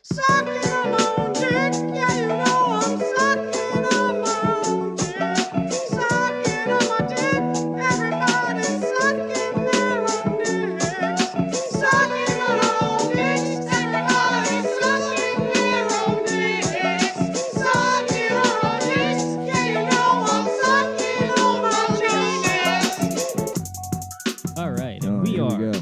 Sucking on my own dick. Yeah, you know I'm sucking on my own dick. Sucking on my dick. Everybody's sucking their own dicks. Sucking on our own dicks. Everybody's sucking their own dicks. Sucking on our dicks. Yeah, you know I'm sucking on my dicks. All right, Oh, and we here are go.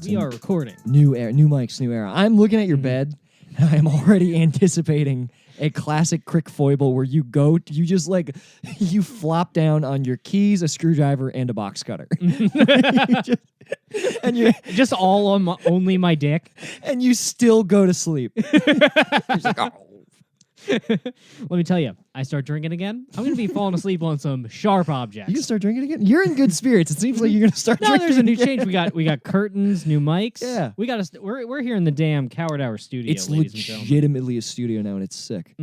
we are recording. New era, new mics, new era. I'm looking at your bed, and I am already anticipating a classic Crick foible where you just like, you flop down on your keys, a screwdriver, and a box cutter. and you Just all on only my dick. and you still go to sleep. You're just like, oh. Let me tell you, I start drinking again. I'm going to be falling asleep on some sharp objects. You can start drinking again. You're in good spirits. It seems like you're gonna start. No, drinking there's a new again. change. We got curtains, new mics. Yeah. we got we're here in the damn Coward Hour studio. It's ladies and gentlemen. legitimately a studio now, and it's sick.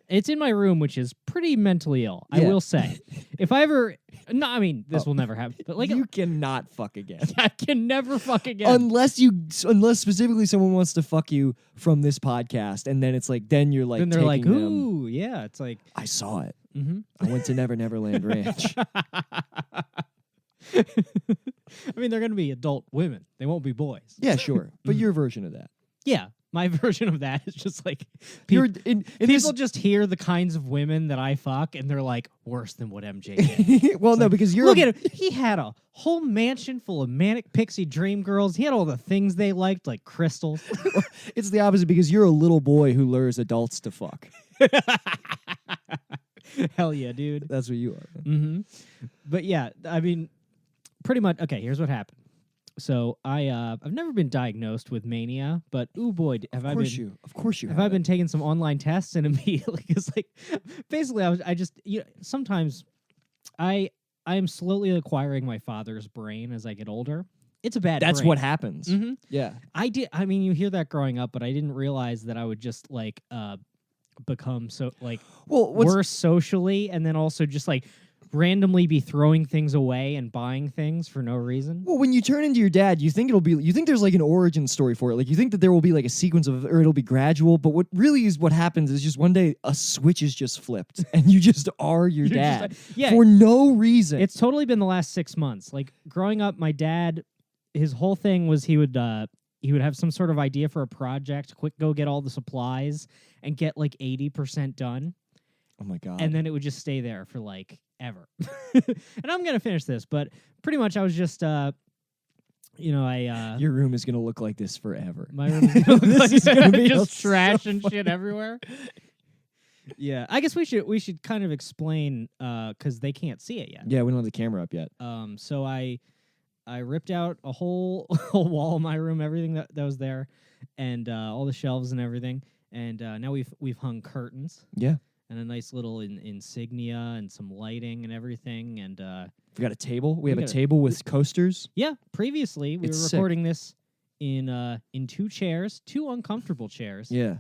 It's in my room, which is pretty mentally ill. I Yeah. will say, if I ever, no, I mean this will never happen. But like, You cannot fuck again. I can never fuck again. Unless specifically someone wants to fuck you from this podcast, and then it's like, then you're like, then they're like, taking them. ooh, yeah. It's like, I saw it. mm-hmm. I went to Never Neverland Ranch. I mean, they're going to be adult women. They won't be boys. Yeah, sure, but your version of that. Yeah, my version of that is just like You're in people this. just hear the kinds of women that I fuck, and they're like, worse than what MJ did. Well, no, because you're Look at him. He had a whole mansion full of manic pixie dream girls. He had all the things they liked, like crystals. It's the opposite because you're a little boy who lures adults to fuck. Hell yeah, dude. That's what you are. Mm-hmm. But yeah, I mean, pretty much. Okay, here's what happened. So I've never been diagnosed with mania, but ooh boy, have I been. Of course you Have I been taking some online tests and immediately it's like, basically sometimes I am slowly acquiring my father's brain as I get older. It's a bad. That's brain. what happens. Mhm. Yeah. I mean, you hear that growing up, but I didn't realize that I would just like become so like Well, worse socially, and then also just like randomly be throwing things away and buying things for no reason. Well, when you turn into your dad, you think there's like an origin story for it. Like you think that there will be like a sequence or it'll be gradual, but what happens is just one day a switch is just flipped and you just are your You're just dad like- yeah. for no reason. It's totally been the last 6 months. Like growing up, my dad, his whole thing was he would have some sort of idea for a project, quick go get all the supplies and get like 80% done. Oh my God. And then it would just stay there for like ever. And I'm going to finish this, but pretty much I was just, I your room is going to look like this forever. my room is gonna look This like is gonna be just so trash and shit everywhere. Yeah, I guess we should kind of explain because they can't see it yet. Yeah, we don't have the camera up yet. So I ripped out a whole wall of my room, everything that was there, and all the shelves and everything. And now we've hung curtains Yeah. and a nice little insignia and some lighting and everything. And We got a table. We have a got a- table with coasters. yeah, previously we It's were sick. recording this in 2 chairs, 2 uncomfortable chairs. Yeah.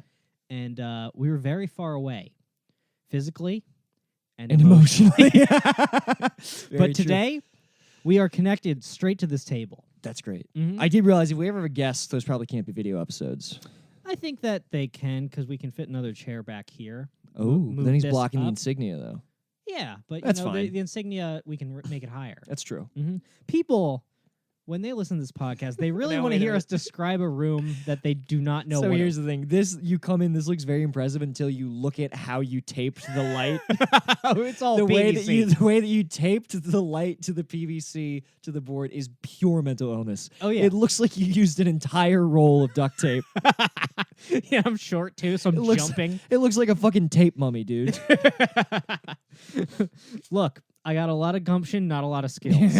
And we were very far away, physically and And emotionally. But Very true. today, we are connected straight to this table. That's great. Mhm. I did realize if we ever have a guest, those probably can't be video episodes. I think that they can because we can fit another chair back here. Oh, move then he's this blocking the up. insignia, though. Yeah, but That's you know, fine. the insignia, we can make it higher. That's true. People, when they listen to this podcast, they really Now want we to hear know. us describe a room that they do not know. So what here's the thing. This looks very impressive until you look at how you taped the light. it's all the way PVC. that you taped the light to the PVC to the board is pure mental illness. Oh, yeah. It looks like you used an entire roll of duct tape. Yeah, I'm short too, so I'm jumping. It looks like a fucking tape mummy, dude. Look, I got a lot of gumption, not a lot of skills.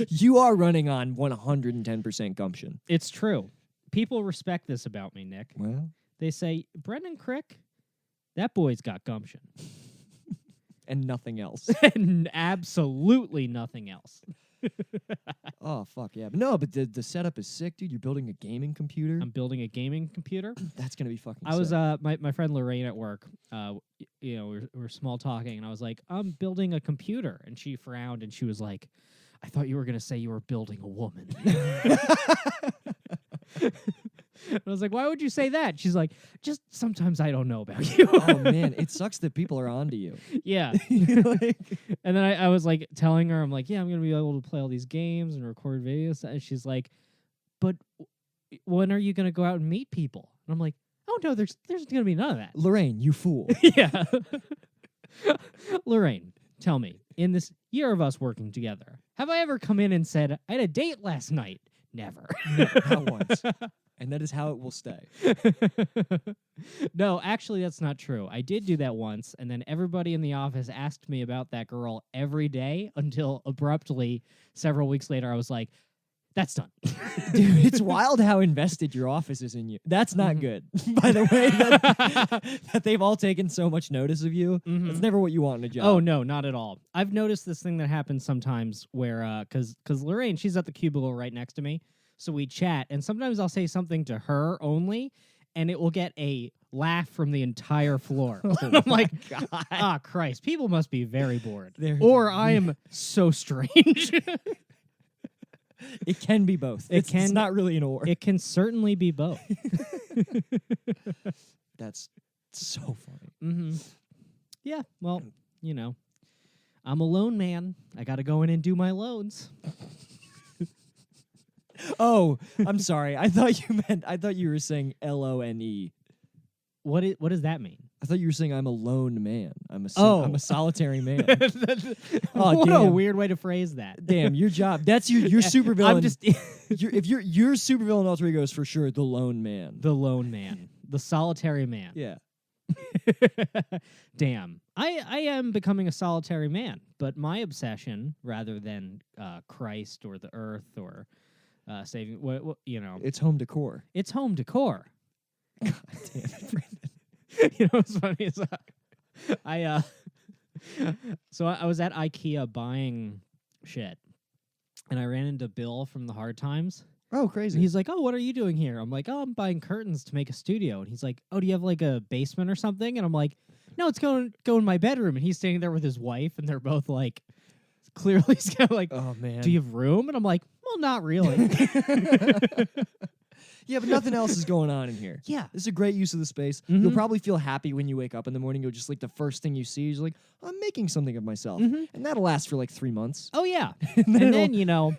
You are running on 110% gumption. It's true. People respect this about me, Nick. Well, They say, Brendan Crick, that boy's got gumption. and nothing else. And absolutely nothing else. Oh, fuck yeah. But the setup is sick, dude. You're building a gaming computer. I'm building a gaming computer. That's going to be fucking I was sick. my friend Lorraine at work. We're small talking, and I was like, I'm building a computer, and she frowned, and she was like, I thought you were gonna say you were building a woman. I was like, why would you say that? She's like, just sometimes I don't know about you. Oh man, it sucks that people are onto you. Yeah. Like, And then I was like telling her, I'm like, yeah, I'm going to be able to play all these games and record videos. And she's like, but when are you going to go out and meet people? And I'm like, oh, no, there's going to be none of that. Lorraine, you fool. Yeah. Lorraine, tell me, in this year of us working together, have I ever come in and said, I had a date last night? Never. No, not once. And that is how it will stay. No, actually, that's not true. I did do that once, and then everybody in the office asked me about that girl every day until abruptly, several weeks later, I was like, that's done. Dude, it's wild how invested your office is in you. That's not Mhm. good. By the way, that they've all taken so much notice of you. Mhm. That's never what you want in a job. Oh, no, not at all. I've noticed this thing that happens sometimes where, because Lorraine, she's at the cubicle right next to me, so we chat, and sometimes I'll say something to her only, and it will get a laugh from the entire floor. And I'm like, God. ah, Christ, people must be very bored. They're- Or I am so strange. It can be both. It It's can- not really an or. It can certainly be both. That's so funny. Mm-hmm. Yeah, well, you know, I'm a loan man. I got to go in and do my loans. Oh, I'm sorry. I thought you were saying LONE. What does that mean? I thought you were saying I'm a lone man. I'm Oh. a solitary man. Oh, what a damn. weird way to phrase that. Damn, your job. That's your supervillain. I'm just if your supervillain alter ego is for sure the lone man. the lone man, the solitary man. Yeah. Damn. I am becoming a solitary man, but my obsession, rather than Christ or the earth or saving, what you know, It's home decor. it's home decor. God damn it, Brandon. You know what's funny is I was at IKEA buying shit, and I ran into Bill from the Hard Times. Oh, And crazy. he's like, "Oh, what are you doing here?" I'm like, "Oh, I'm buying curtains to make a studio." And he's like, "Oh, do you have like a basement or something?" And I'm like, "No, it's go in my bedroom." And he's standing there with his wife, and they're both like, clearly kind of like, Oh man. "Do you have room?" And I'm like, "Well, not really." Yeah, but nothing else is going on in here. Yeah. This is a great use of the space. You'll Mhm. probably feel happy when you wake up in the morning. You'll just like the first thing you see is like, I'm making something of myself. Mhm. And that'll last for like 3 months. Oh yeah, And and it'll- then you know,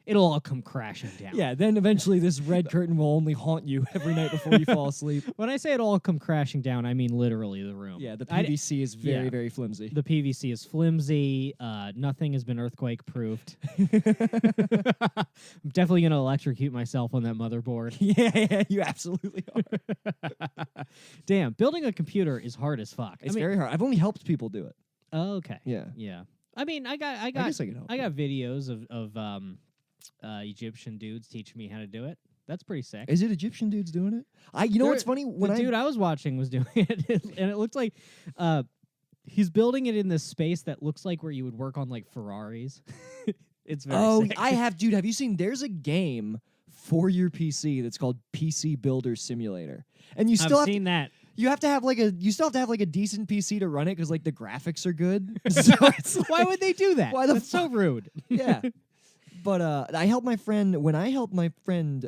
it'll all come crashing down. yeah, then eventually this red curtain will only haunt you every night before you fall asleep. When I say it'll all come crashing down, I mean literally the room. Yeah, the I- PVC is very, yeah. very flimsy. The PVC is flimsy. Nothing has been earthquake proofed. I'm definitely going to electrocute myself on that motherboard. yeah, you absolutely are. Damn, building a computer is hard as fuck. It's very hard. I've only helped people do it. Oh, okay. Yeah. Yeah. I mean, I I got guess I can help. I got videos of Egyptian dudes teaching me how to do it. That's pretty sick. Is it Egyptian dudes doing it? You know what's There- funny? When the dude I was watching was doing it, and it looked like he's building it in this space that looks like where you would work on like Ferraris. It's very Oh, sick. I have, dude. Have you seen? There's a game for your PC that's called PC Builder Simulator, and you still I've have seen that. you have to have like a you still have to have like a decent PC to run it because like the graphics are good. So it's Why like- would they do that? Why the That's so rude. yeah. But I helped my friend when I helped my friend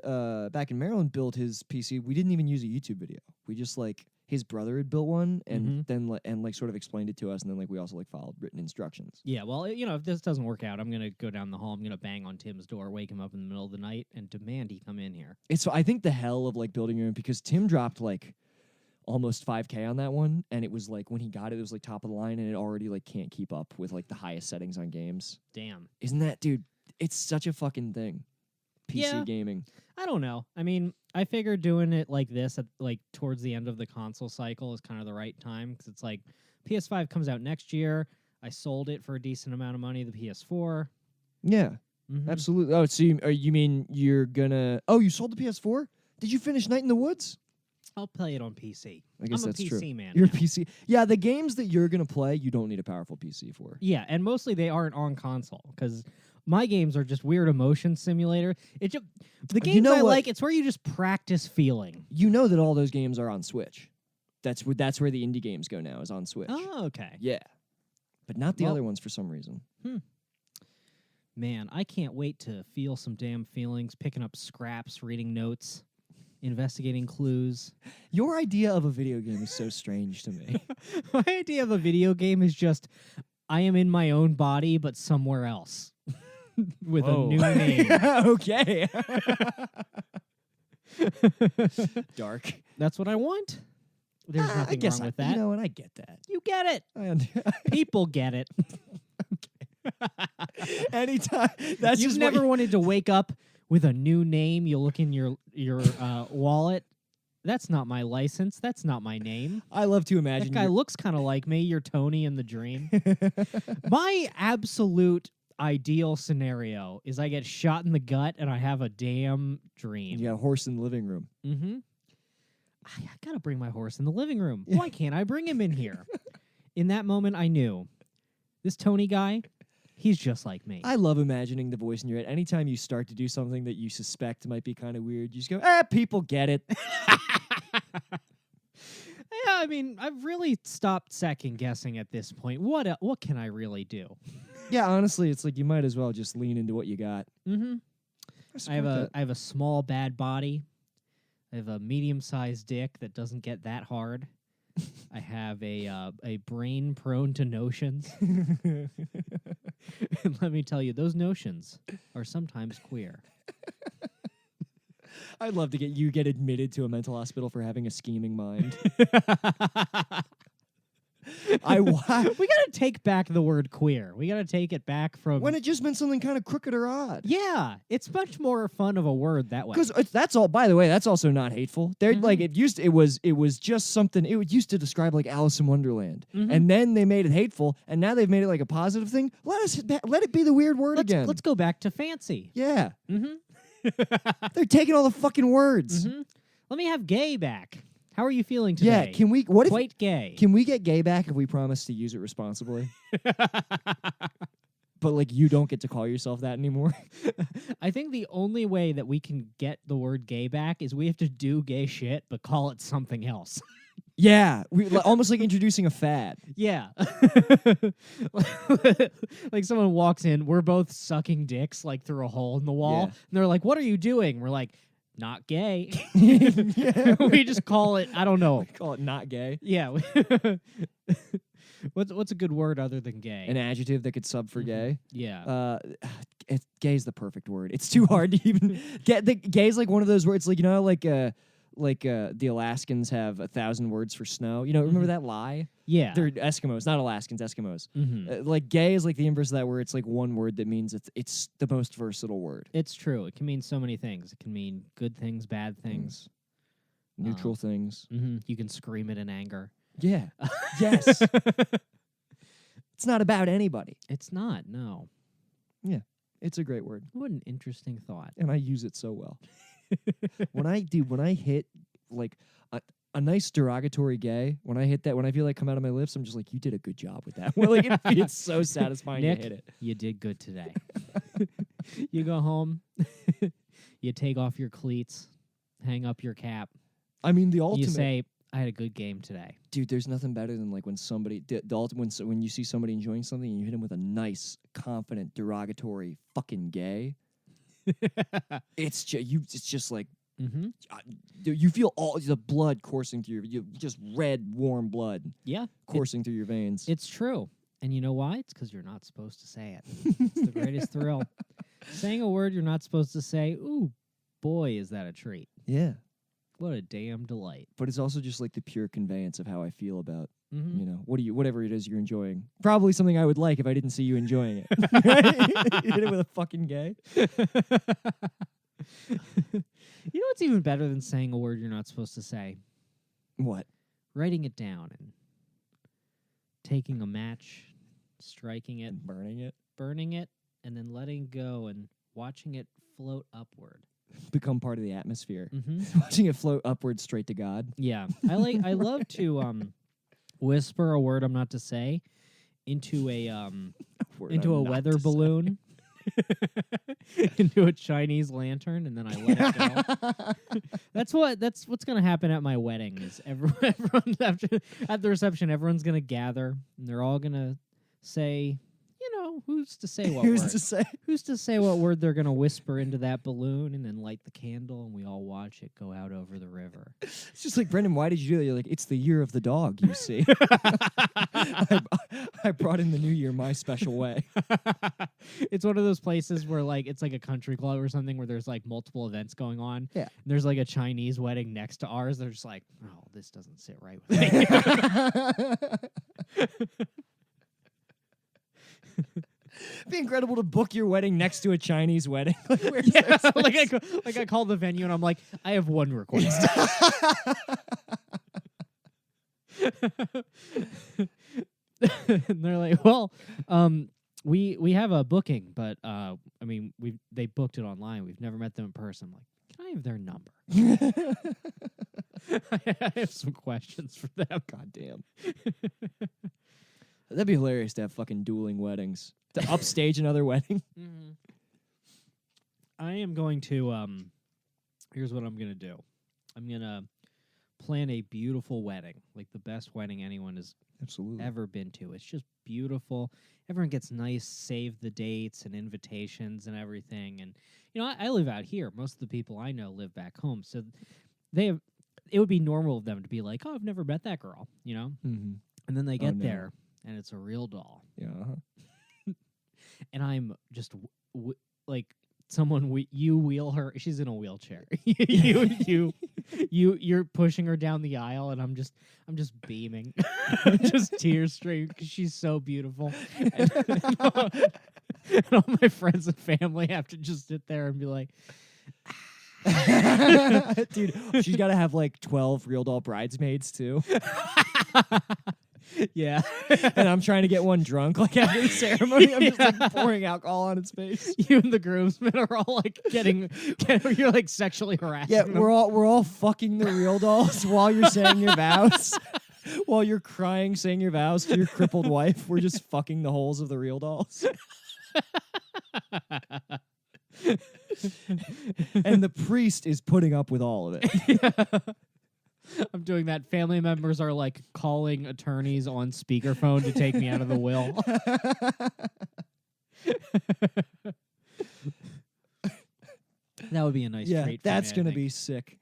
back in Maryland build his PC. We didn't even use a YouTube video. We just like his brother had built one and Mhm. then and like sort of explained it to us, and then like we also like followed written instructions. Yeah, well, you know, if this doesn't work out, I'm gonna go down the hall. I'm gonna bang on Tim's door, wake him up in the middle of the night, and demand he come in here. It's I think the hell of like building your own because Tim dropped like almost 5K on that one, and it was like when he got it, it was like top of the line, and it already like can't keep up with like the highest settings on games. Damn. Isn't that, dude? It's such a fucking thing. PC Yeah. gaming. I don't know. I mean, I figured doing it like this at like towards the end of the console cycle is kind of the right time because it's like PS5 comes out next year. I sold it for a decent amount of money. The PS4. Yeah, Mhm. absolutely. Oh, so you mean you're gonna? Oh, you sold the PS4? Did you finish Night in the Woods? I'll play it on PC. I guess I'm that's a true. PC man. You're a now. PC. Yeah, the games that you're gonna play, you don't need a powerful PC for. Yeah, and mostly they aren't on console because my games are just weird emotion simulator. It just the games know I what? like. It's where you just practice feeling. You know that all those games are on Switch. That's where the indie games go now is on Switch. Oh, okay. Yeah, but not the Well- other ones for some reason. Man, I can't wait to feel some damn feelings, picking up scraps, reading notes. investigating clues. Your idea of a video game is so strange to me. My idea of a video game is just I am in my own body, but somewhere else with Whoa. a new name. Okay. Dark. That's what I want. There's I nothing guess wrong with that. You know what? I get that. You get it. I People get it. Anytime. That's You've just never wanted to wake up with a new name. You look in your wallet. That's not my license. That's not my name. I love to imagine. That guy looks kind of like me. You're Tony in the dream. My absolute ideal scenario is I get shot in the gut and I have a damn dream. You got a horse in the living room. Mm-hmm. I gotta bring my horse in the living room. Why can't I bring him in here? In that moment, I knew this Tony guy. He's just like me. I love imagining the voice in your head. Anytime you start to do something that you suspect might be kind of weird, you just go, people get it. Yeah, I mean, I've really stopped second guessing at this point. What can I really do? Yeah, honestly, it's like you might as well just lean into what you got. Mm-hmm. I have support I have a small bad body. I have a medium-sized dick that doesn't get that hard. I have a brain prone to notions. that. And let me tell you, those notions are sometimes queer. I'd love to get admitted to a mental hospital for having a scheming mind. We gotta take back the word queer. We gotta take it back from when it just meant something kind of crooked or odd. yeah, it's much more fun of a word that way. Because that's all. By the way, that's also not hateful. They're like it was just something. It used to describe like Alice in Wonderland, and then they made it hateful, and now they've made it like a positive thing. Let it be the weird word again. Let's go back to fancy. Yeah, Mm-hmm. they're taking all the fucking words. Mm-hmm. Let me have gay back. How are you feeling today? Yeah, can we? What if? Quite gay. Can we get gay back if we promise to use it responsibly? But like you don't get to call yourself that anymore. I think the only way that we can get the word gay back is we have to do gay shit, but call it something else. Yeah, almost like introducing a fad. Yeah. Like someone walks in, we're both sucking dicks like through a hole in the wall, Yeah. and they're like, "What are you doing?" We're like, "Not gay." Yeah. We just call it, I don't know. Call it not gay. Yeah. What's a good word other than gay? An adjective that could sub for gay. Yeah. Gay's the perfect word. It's too hard to even get. Gay's like one of those words, like you know, like the Alaskans have 1,000 words for snow. You know, remember that lie? Yeah. They're Eskimos, not Alaskans. Eskimos. Mhm. Like gay is like the inverse of that, where it's like one word that means it's the most versatile word. It's true. It can mean so many things. It can mean good things, bad things. Neutral things. You can scream it in anger. Yeah. Yes. It's not about anybody. It's not, no. It's a great word, What an interesting thought. and I use it so well. when I hit like a nice derogatory gay, when I hit that, when I feel like come out of my lips, I'm just like, you did a good job with that. Well, like it's so satisfying Nick, to hit it. you did good today. You go home, you take off your cleats, hang up your cap. I mean, the ultimate. You say, I had a good game today. Dude, there's nothing better than like when somebody when you see somebody enjoying something and you hit them with a nice, confident, derogatory fucking gay. It's just like Mm-hmm. you feel all the blood coursing through you just red warm blood Yeah, coursing through your veins. it's true. And you know why? It's because you're not supposed to say it. It's the greatest thrill. Saying a word you're not supposed to say, ooh, boy, is that a treat. Yeah, What a damn delight. but it's also just like the pure conveyance of how I feel about Mm-hmm. you know whatever it is you're enjoying. Probably something I would like if I didn't see you enjoying it. You hit it with a fucking gay. You know what's even better than saying a word you're not supposed to say? What? Writing it down and taking a match, striking it, Burning it. burning it, and then letting go and watching it float upward. Become part of the atmosphere. Mm-hmm. Watching it float upward straight to God. Yeah, I love to whisper a word I'm not to say into a weather balloon, into a Chinese lantern, and then I let it go. That's what's gonna happen at my wedding. Is everyone at the reception, everyone's gonna gather and they're all gonna say, you know, who's to say what Who's word? to say? Who's to say what word they're gonna whisper into that balloon and then light the candle and we all watch it go out over the river? It's just like, Brendan, why did you do that? You're like, it's the year of the dog, you see. I brought in the new year my special way. It's one of those places where like it's like a country club or something where there's like multiple events going on. Yeah. There's like a Chinese wedding next to ours. They're just like, oh, this doesn't sit right with me. It'd be incredible to book your wedding next to a Chinese wedding. Like, where's Yeah, their space? like I call the venue and I'm like, I have one request. And they're like, well, we have a booking, but I mean, they booked it online. We've never met them in person. I'm like, can I have their number? I have some questions for them. God damn. That'd be hilarious to have fucking dueling weddings. To upstage another wedding. I am going to here's what I'm gonna do. I'm gonna plan a beautiful wedding, like the best wedding anyone has Absolutely. ever been to. It's just beautiful. Everyone gets nice save the dates and invitations and everything. And you know, I live out here. Most of the people I know live back home, so it would be normal of them to be like, "Oh, I've never met that girl," you know. Mm-hmm. And then they get no. there, and it's a real doll. Yeah. And I'm just like someone you wheel her. She's in a wheelchair. You're pushing her down the aisle, and I'm just beaming, just tears streaming because she's so beautiful. And all my friends and family have to just sit there and be like, Dude, she's got to have like 12 real doll bridesmaids too. yeah. And I'm trying to get one drunk like after the ceremony. I'm just like pouring alcohol on its face. You and the groomsmen are all like you're like sexually harassing Yeah, them. we're all fucking the real dolls while you're saying your vows. While you're crying, saying your vows to your crippled wife, we're just fucking the holes of the real dolls. And the priest is putting up with all of it. I'm doing that. Family members are like calling attorneys on speakerphone to take me out of the will. That would be a nice Yeah, treat. that's going to be sick.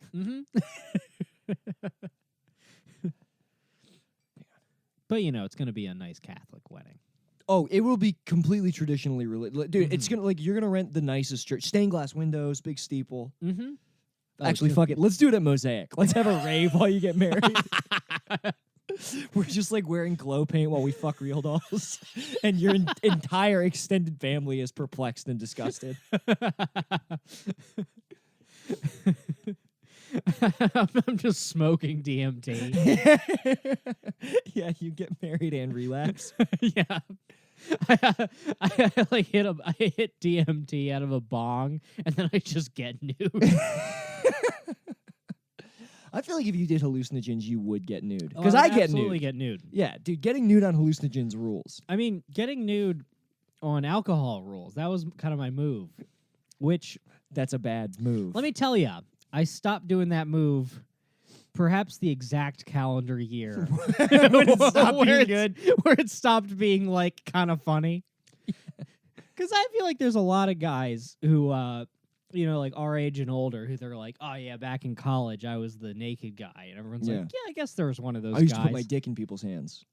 But you know, it's going to be a nice Catholic wedding. Oh, it will be completely traditionally religious. Dude, it's gonna you're gonna rent the nicest church. Stained glass windows, big steeple. Mm-hmm. Actually, fuck it. Let's do it at Mosaic. Let's have a rave while you get married. We're just like wearing glow paint while we fuck real dolls. And your entire extended family is perplexed and disgusted. I'm just smoking DMT. Yeah, you get married and relapse. Yeah. I like I hit DMT out of a bong and then I just get nude. I feel like if you did hallucinogens, you would get nude. Oh, Because I I get absolutely nude. get nude. Yeah, dude, getting nude on hallucinogens rules. I mean, getting nude on alcohol rules. That was kind of my move. Which, That's a bad move. let me tell you, I stopped doing that move perhaps the exact calendar year When it stopped where being it's- good. where it stopped being like kind of funny. Because I feel like there's a lot of guys who, you know, like our age and older, who they're like, oh yeah, back in college I was the naked guy, and everyone's Yeah. like, yeah, I guess there was one of those I used guys. to put my dick in people's hands.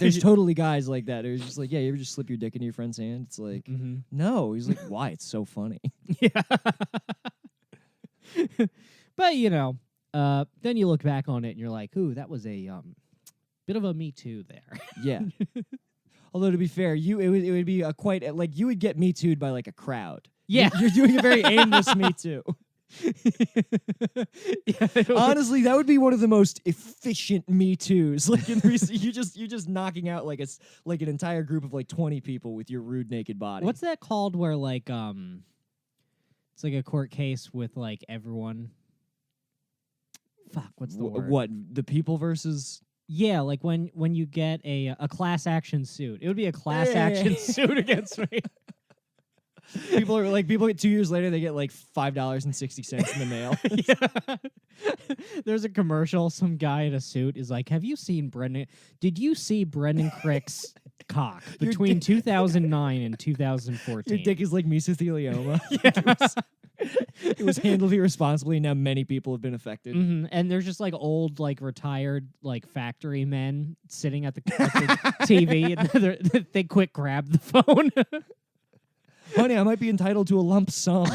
There's totally guys like that. It's just like, yeah, you ever just slip your dick into your friend's hand? It's like, Mm-hmm. no. He's like, why? It's so funny. Yeah. But you know, then you look back on it and you're like, ooh, that was a bit of a Me Too there. Yeah. Although to be fair, it would be a quite like you would get Me Too'd by like a crowd. Yeah. You're doing a very aimless Me Too. Honestly, that would be one of the most efficient Me Too's. Like in recent, you're just knocking out like an entire group of like 20 people with your rude naked body. What's that called where like it's like a court case with like everyone. Fuck, what's the word? What the people versus? Yeah, like when you get a class action suit. It would be a class Yeah. action suit against me. People get 2 years later, they get like $5.60 in the mail. Yeah. There's a commercial. Some guy in a suit is like, "Have you seen Brendan? Did you see Brendan Crick's cock Your between dick- 2009 and 2014. Your dick is like mesothelioma. It was handled irresponsibly. Now many people have been affected. And there's just like old, like retired, like factory men sitting at the TV, and they quick grab the phone. Honey, I might be entitled to a lump sum.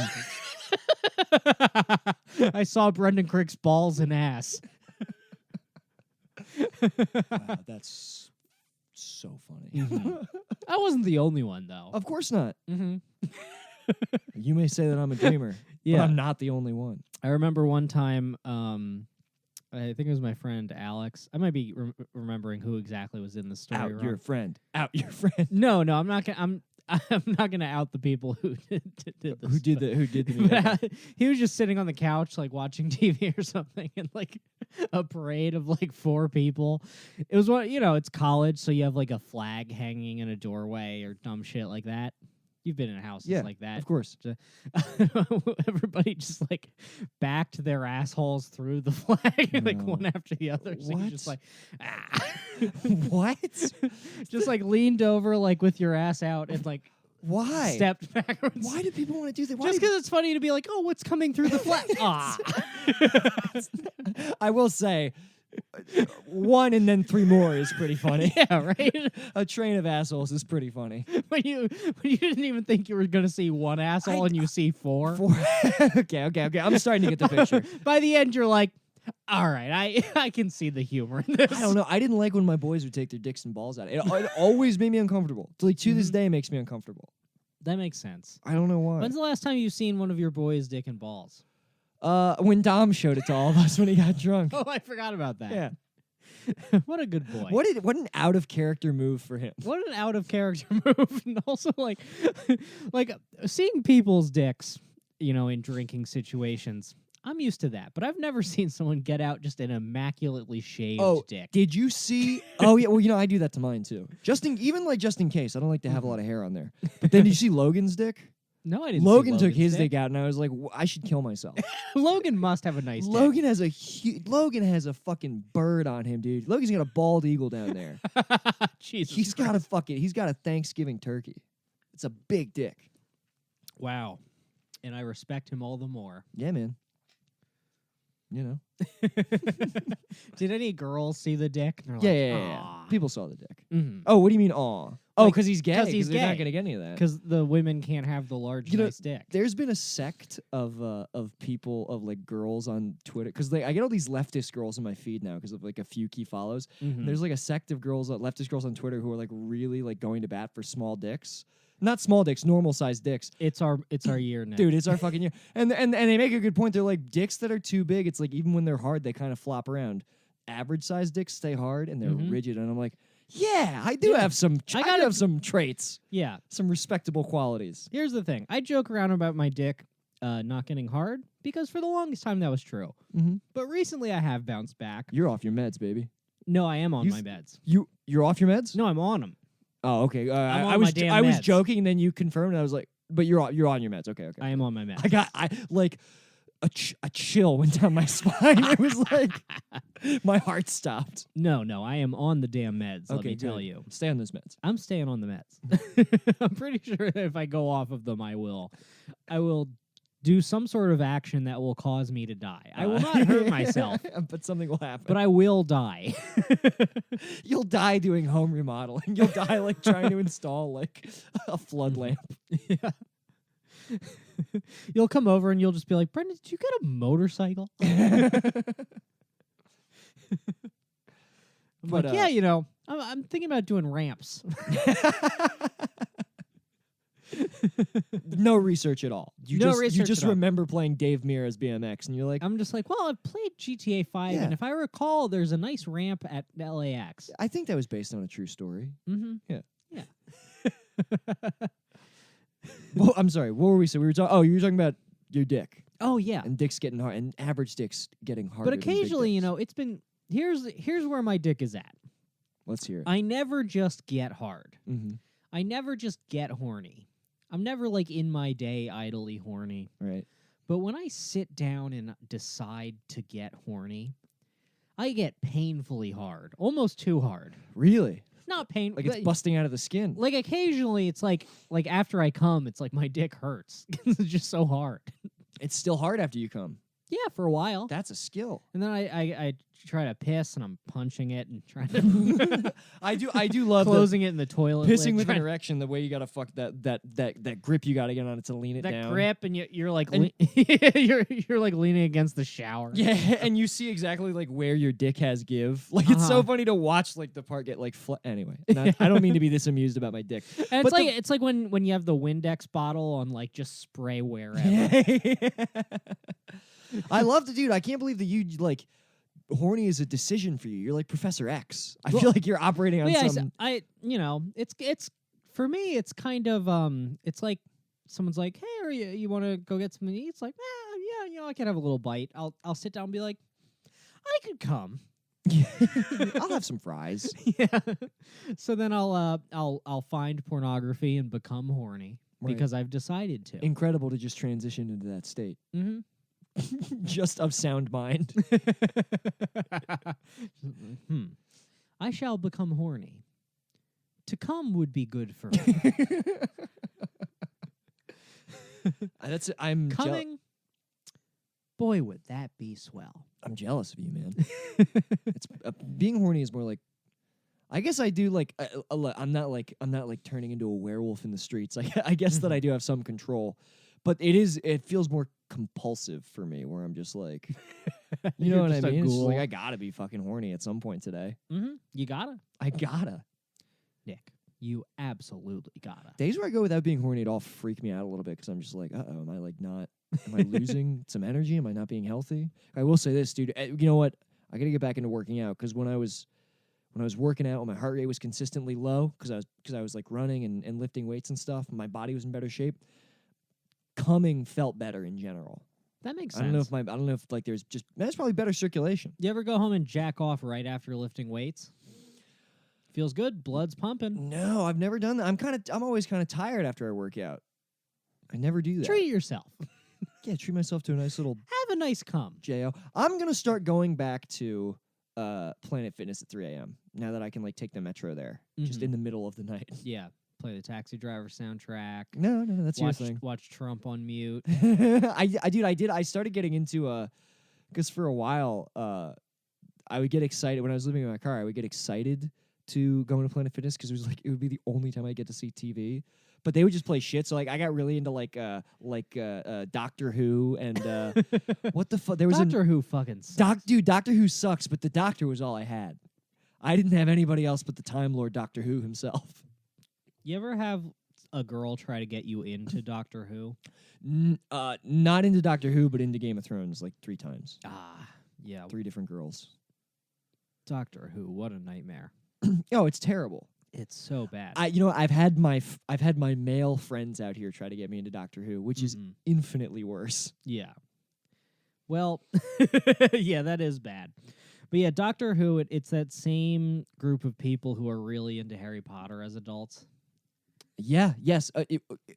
I saw Brendan Crick's balls and ass. Wow, that's so funny. I wasn't the only one though. Of course not. Mm-hmm. You may say that I'm a dreamer, Yeah. but I'm not the only one. I remember one time, I think it was my friend Alex. I might be remembering who exactly was in the story. Out wrong. your friend. Out your friend. No, I'm not gonna. I'm not gonna out the people who did this. Who did but- the Who did the But, he was just sitting on the couch, like watching TV or something, and like a parade of like 4 people. It was one, it's college, so you have like a flag hanging in a doorway or dumb shit like that. You've been in houses Yeah, like that. Of course. Everybody just like backed their assholes through the flag, like No. one after the other. So you're just What? like, ah. What? just like leaned over, like with your ass out, and like Why? stepped backwards. Why do people want to do that? Why Just do- because it's funny to be like, oh, what's coming through the flag? Ah. I will say, 1 and then 3 more is pretty funny. Yeah, right. A train of assholes is pretty funny. when you didn't even think you were gonna see one asshole and you see 4. 4. Okay. I'm starting to get the picture. By the end, you're like, all right, I can see the humor in this. I don't know. I didn't like when my boys would take their dicks and balls out. It always made me uncomfortable. To this day, it makes me uncomfortable. That makes sense. I don't know why. When's the last time you've seen one of your boys' dick and balls? When Dom showed it to all of us when he got drunk. Oh, I forgot about that. Yeah. What a good boy. What an out of character move for him. What an out of character move, and also like seeing people's dicks, in drinking situations. I'm used to that, but I've never seen someone get out just an immaculately shaved dick. Did you see? Oh yeah, well I do that to mine too. Just in case. I don't like to have a lot of hair on there. But then did you see Logan's dick? No, I didn't. see Logan took Logan's his dick out, and I was like, I should kill myself. Logan must have a nice dick. Logan has a fucking bird on him, dude. Logan's got a bald eagle down there. Jesus He's got a Thanksgiving turkey. It's a big dick. Wow. And I respect him all the more. Yeah, man. You know. Did any girls see the dick? And Yeah, they're yeah, like, yeah, yeah. "Aw." People saw the dick. Mhm. Oh, what do you mean, aw? Oh, Like, because he's gay. 'cause he's They're not gay. going to get any of that. Because the women can't have the large, nice dick. There's been a sect of people, of like girls on Twitter, because I get all these leftist girls in my feed now because of like a few key follows. Mhm. And there's like a sect of girls, leftist girls on Twitter, who are like really like going to bat for small dicks. Not small dicks, normal sized dicks. It's our year now. Dude, it's our fucking year. And they make a good point. They're like, dicks that are too big, it's like even when they're hard, they kind of flop around. Average sized dicks stay hard and they're Mhm. rigid. And I'm like, yeah, I do Yeah. have some. I gotta- do have some traits, Yeah. some respectable qualities. Here's the thing. I joke around about my dick not getting hard because for the longest time that was true. Mhm. But recently I have bounced back. You're off your meds, baby. No, I am on You my th- meds. You're off your meds? No, I'm on them. Oh, okay. I'm on I my was damn I was meds. joking, and then you confirmed. And I was like, but you're on your meds. Okay. I am on my meds. I like a chill went down my spine. It was like my heart stopped. No, I am on the damn meds. Let Okay, me tell good. you. Stay on those meds. I'm staying on the meds. I'm pretty sure if I go off of them, I will do some sort of action that will cause me to die. I will not hurt myself, but something will happen. but I will die. You'll die doing home remodeling. You'll die like trying to install like a flood lamp. Yeah. You'll come over and you'll just be like, Brendan, did you get a motorcycle? I'm But, like, yeah, I'm thinking about doing ramps. No research at all. You No just, research You just at all. remember playing Dave Mirra's BMX, and you're like, I'm just like, well, I've played GTA 5, Yeah. and if I recall, there's a nice ramp at LAX. I think that was based on a true story. Mm-hmm. Yeah. Yeah. Well, I'm sorry. What were we saying? We were talking. Oh, you were talking about your dick Oh, yeah. and dicks getting hard, and average dicks getting harder. But than big occasionally, dicks. it's been here's where my dick is at. Let's hear it. I never just get hard. Mm-hmm. I never just get horny. I'm never like in my day idly horny. Right. But when I sit down and decide to get horny, I get painfully hard, almost too hard. Really? not painful. Like it's busting out of the skin. Like occasionally, it's like after I come, it's like my dick hurts. It's just so hard. It's still hard after you come. Yeah, for a while. That's a skill. And then I try to piss and I'm punching it and trying to I do love closing it in the toilet. pissing lid, with an trying- erection. The way you gotta fuck that grip you gotta get on it to lean it that down. grip and you're like And- you're like leaning against the shower. Yeah, and you see exactly like where your dick has give. Like it's so Uh-huh. funny to watch like the part get like anyway. I don't mean to be this amused about my dick. And But it's like when you have the Windex bottle on like just spray wherever. I love the dude. I can't believe that you like horny is a decision for you. You're like Professor X. I Well- feel like you're operating on Yeah, some. it's for me. It's kind of it's like someone's like, hey, are you want to go get something to eat? It's like, yeah, I can have a little bite. I'll sit down and be like, I could come. I'll have some fries. Yeah. So then I'll find pornography and become horny Right. because I've decided to. Incredible to just transition into that state. Mm-hmm. Just of sound mind. I shall become horny. To come would be good for me. That's I'm Coming, boy, would that be swell. I'm jealous of you, man. It's being horny is more like. I guess I do like. I'm not like turning into a werewolf in the streets. I guess that I do have some control, but it feels more compulsive for me, where I'm just like, you know You're what I just a mean? It's just like ghoul. I gotta be fucking horny at some point today. Mm-hmm. You gotta, I gotta. Nick. You absolutely gotta. Days where I go without being horny at all freak me out a little bit because I'm just like, am I like not? Am I losing some energy? Am I not being healthy? I will say this, dude. You know what? I gotta get back into working out because when I was working out, my heart rate was consistently low because I was like running and lifting weights and stuff. My body was in better shape. Coming felt better in general. That makes I sense. don't know if like there's just that's probably better circulation. You ever go home and jack off right after lifting weights? Feels good. Blood's pumping. No, I've never done that. I'm always kind of tired after I work out. I never do that. Treat yourself. Yeah, treat myself to a nice little Have a nice cum. JO. I'm gonna start going back to Planet Fitness at 3 a.m. now that I can like take the metro there, just Mhm. in the middle of the night. Yeah. Play the Taxi Driver soundtrack. No, that's your Watch, thing. watch Trump on mute. I started getting into because for a while I would get excited when I was living in my car. I would get excited to go into Planet Fitness because it would be the only time I get to see TV. But they would just play shit. So like I got really into like Doctor Who and what the fuck? There was Doctor Who fucking sucks. Doctor Who sucks, but the Doctor was all I had. I didn't have anybody else but the Time Lord Doctor Who himself. You ever have a girl try to get you into Doctor Who? Not into Doctor Who, but into Game of Thrones like 3 times. Ah, yeah. 3 different girls. Doctor Who, what a nightmare. Oh, it's terrible. It's so bad. I've had my male friends out here try to get me into Doctor Who, which is Mhm. infinitely worse. Yeah. Well, yeah, that is bad. But yeah, Doctor Who, it's that same group of people who are really into Harry Potter as adults. Yeah, yes,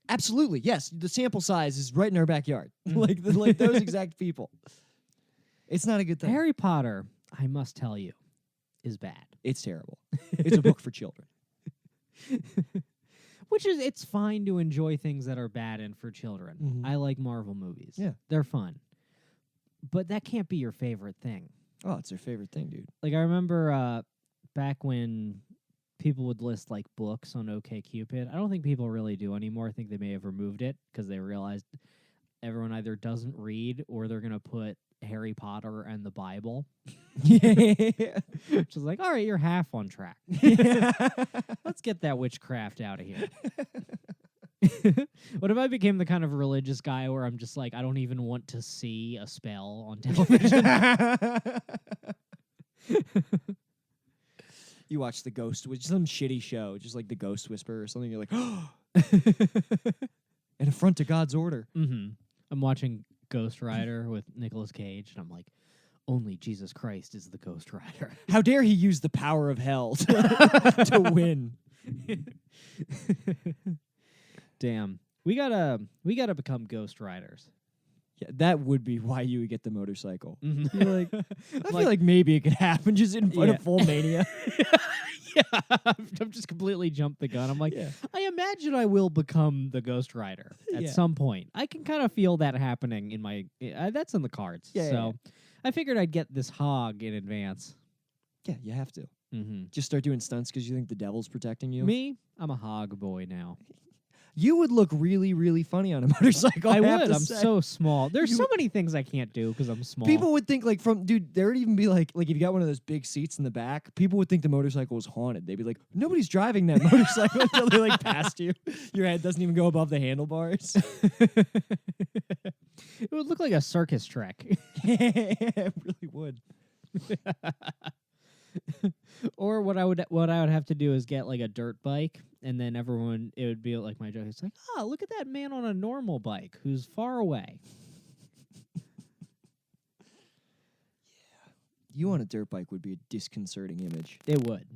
absolutely, yes. The sample size is right in our backyard, like those exact people. It's not a good thing. Harry Potter, I must tell you, is bad. It's terrible. It's a book for children. Which is, it's fine to enjoy things that are bad and for children. Mhm. I like Marvel movies. Yeah. They're fun. But that can't be your favorite thing. Oh, it's their favorite thing, dude. Like, I remember back when people would list, like, books on OkCupid. I don't think people really do anymore. I think they may have removed it because they realized everyone either doesn't read or they're going to put Harry Potter and the Bible. Yeah. Which is like, all right, you're half on track. Let's get that witchcraft out of here. What if I became the kind of religious guy where I'm just like, I don't even want to see a spell on television? You watch The Ghost, which is some shitty show, just like The Ghost Whisperer or something. You're like, an affront to God's order. Mm-hmm. I'm watching Ghost Rider with Nicolas Cage, and I'm like, only Jesus Christ is the Ghost Rider. How dare he use the power of hell to win? Damn. We gotta become Ghost Riders. Yeah, that would be why you would get the motorcycle. Mhm. You're like, I feel like maybe it could happen just in Yeah. full mania. Yeah, I've just completely jumped the gun. I'm like, Yeah. I imagine I will become the Ghost Rider at Yeah. some point. I can kind of feel that happening in my. That's in the cards. Yeah, yeah, So I figured I'd get this hog in advance. Yeah, you have to. Mm-hmm. Just start doing stunts because you think the devil's protecting you. Me, I'm a hog boy now. You would look really, really funny on a motorcycle. I have would. to I'm say. so small. There's You so would- many things I can't do because I'm small. People would think like there would even be like if you got one of those big seats in the back, people would think the motorcycle was haunted. They'd be like, nobody's driving that motorcycle until they like past you. Your head doesn't even go above the handlebars. It would look like a circus trek. It really would. Or what I would have to do is get like a dirt bike, and then it would be like my joke. It's like, oh, look at that man on a normal bike who's far away. You on a dirt bike would be a disconcerting image. It would.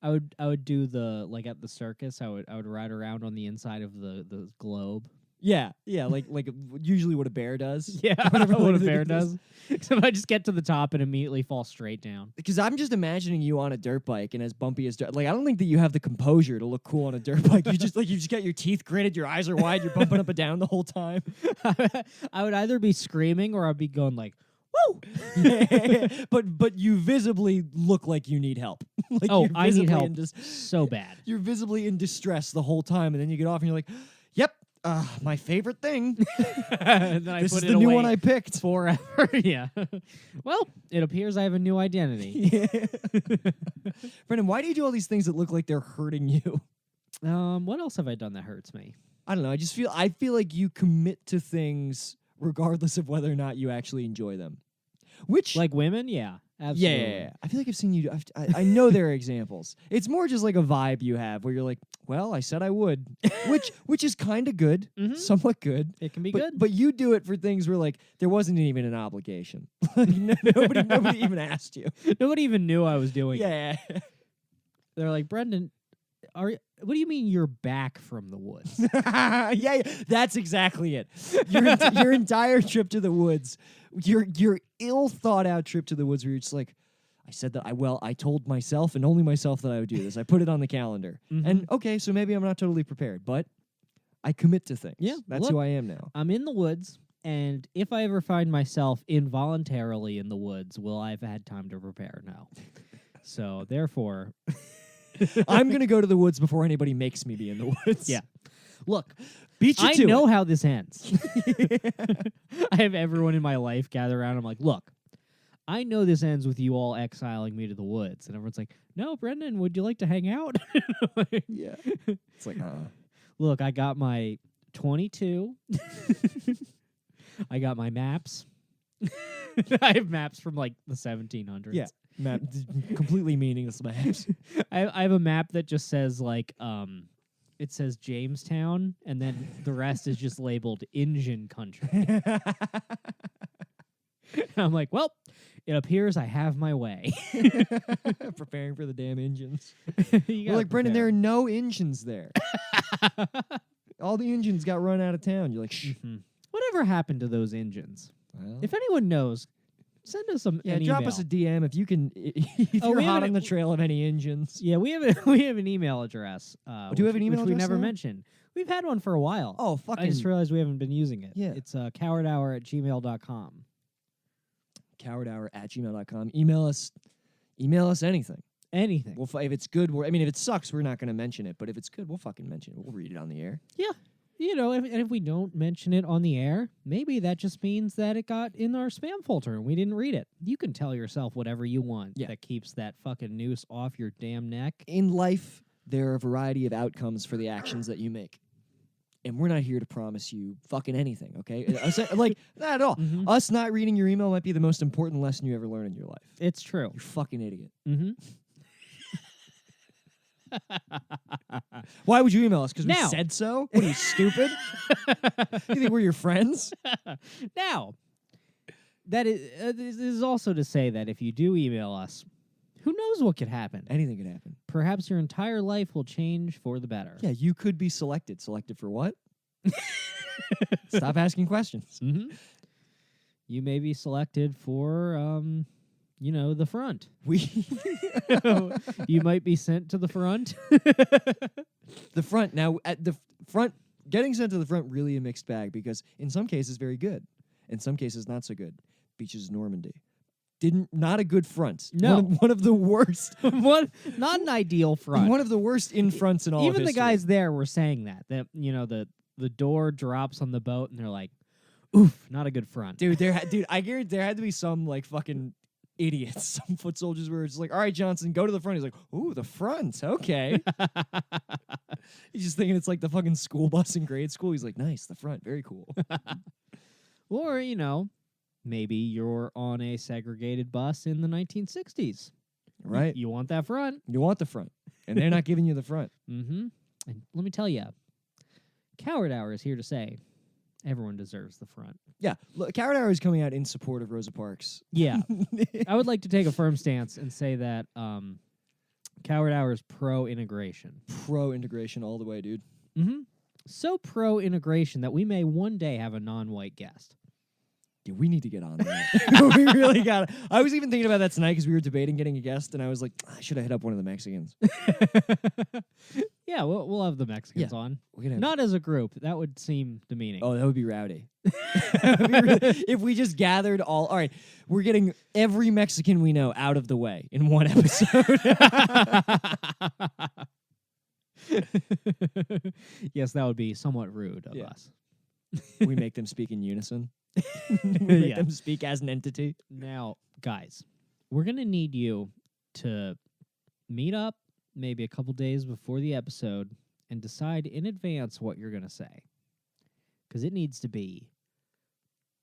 I would do the like at the circus. I would ride around on the inside of the globe. Yeah, like usually what a bear does. Yeah, Whatever what a they bear do this. does. Except I just get to the top and immediately fall straight down. Because I'm just imagining you on a dirt bike and as bumpy as dirt. Like I don't think that you have the composure to look cool on a dirt bike. You just got your teeth gritted, your eyes are wide, you're bumping up and down the whole time. I would either be screaming or I'd be going like, "Woo!" but you visibly look like you need help. Like Oh, you're I need visibly help in so bad. you're visibly in distress the whole time, and then you get off and you're like, "Yep, my favorite thing. And then I This put is it the new away one I picked." forever. Yeah. Well, it appears I have a new identity. Brendan, why do you do all these things that look like they're hurting you? What else have I done that hurts me? I don't know. I feel like you commit to things regardless of whether or not you actually enjoy them. Which Like women? Yeah. Absolutely. yeah. I feel like I've seen you. I know there are examples. It's more just like a vibe you have where you're like, well, I said I would, which is kind of good, Mhm. somewhat good. It can be But, good. but you do it for things where like there wasn't even an obligation. Like, nobody even asked you. Nobody even knew I was doing it. Yeah. They're like, Brendan, what do you mean you're back from the woods? yeah, that's exactly it. Your entire trip to the woods, your ill thought out trip to the woods, where you're just like, I said that I told myself and only myself that I would do this. I put it on the calendar, Mhm. and okay, so maybe I'm not totally prepared, but I commit to things. Yeah, that's look. who I am now. I'm in the woods, and if I ever find myself involuntarily in the woods, will I have had time to prepare? No. So therefore, I'm gonna go to the woods before anybody makes me be in the woods. Yeah. look, beat you I to know it. how this ends. I have everyone in my life gather around. I'm like, look, I know this ends with you all exiling me to the woods. And everyone's like, no, Brendan, would you like to hang out? Like, Yeah, it's like look, I got my 22. I got my maps. I have maps from like the 1700s. yeah, map, completely meaningless maps. I have a map that just says like it says Jamestown, and then the rest is just labeled Injun country. I'm like, well, it appears I have my way. Preparing for the damn engines. You We're gotta like, Brendan, there prepare. are no engines there. All the engines got run out of town. You're like, shh. Mhm. Whatever happened to those engines? Well, If anyone knows, send us an drop email. us a DM if you can. If Oh, you're we hot haven't- on the trail of any engines. Yeah, we have an email address. Do we have an email which we address never now? mentioned. We've had one for a while. Oh, I fucking just realized we haven't been using it. Yeah. It's cowardhour@gmail.com. cowardhour@gmail.com. Email us anything. Anything. We'll if it's good. If it sucks, we're not going to mention it. But if it's good, we'll fucking mention it. We'll read it on the air. You know, if we don't mention it on the air, maybe that just means that it got in our spam folder and we didn't read it. You can tell yourself whatever you want Yeah. that keeps that fucking noose off your damn neck. In life, there are a variety of outcomes for the actions that you make. And we're not here to promise you fucking anything, okay? Like, not at all. Mhm. Us not reading your email might be the most important lesson you ever learn in your life. It's true. You fucking idiot. Mm-hmm. Why would you email us? Because we Now. said so? What are you, stupid? You think we're your friends? Now, this is also to say that if you do email us, who knows what could happen? Anything could happen. Perhaps your entire life will change for the better. Yeah, you could be selected. Selected for what? Stop asking questions. Mm-hmm. You may be selected for the front. We You might be sent to the front. the front now at the front getting sent to the front really a mixed bag because in some cases very good, in some cases not so good. Beaches of Normandy. Not a good front. No. One of the worst. Not an ideal front. One of the worst in fronts in all Even of the history. guys there were saying that the door drops on the boat and they're like, oof, not a good front. Dude, I guarantee there had to be some like fucking idiots, some foot soldiers were just like, all right, Johnson, go to the front. He's like, ooh, the front, okay. He's just thinking it's like the fucking school bus in grade school. He's like, nice, the front, very cool. Or, maybe you're on a segregated bus in the 1960s. Right? You want that front. You want the front, and they're not giving you the front. Mm-hmm. And let me tell you, Coward Hour is here to say everyone deserves the front. Yeah, look, Coward Hour is coming out in support of Rosa Parks. Yeah. I would like to take a firm stance and say that Coward Hour is pro-integration. Pro-integration all the way, dude. Mm-hmm. So pro-integration that we may one day have a non-white guest. Dude, we need to get on that. We really got it. I was even thinking about that tonight because we were debating getting a guest, and I was like, I should have hit up one of the Mexicans. Yeah, we'll have the Mexicans on. We're gonna have- Not as a group. That would seem demeaning. Oh, that would be rowdy. That would be really- if we just gathered all right, we're getting every Mexican we know out of the way in one episode. Yes, that would be somewhat rude of Yeah. us. We make them speak in unison. We make Yeah. them speak as an entity. Now, guys, we're going to need you to meet up maybe a couple days before the episode and decide in advance what you're going to say. Because it needs to be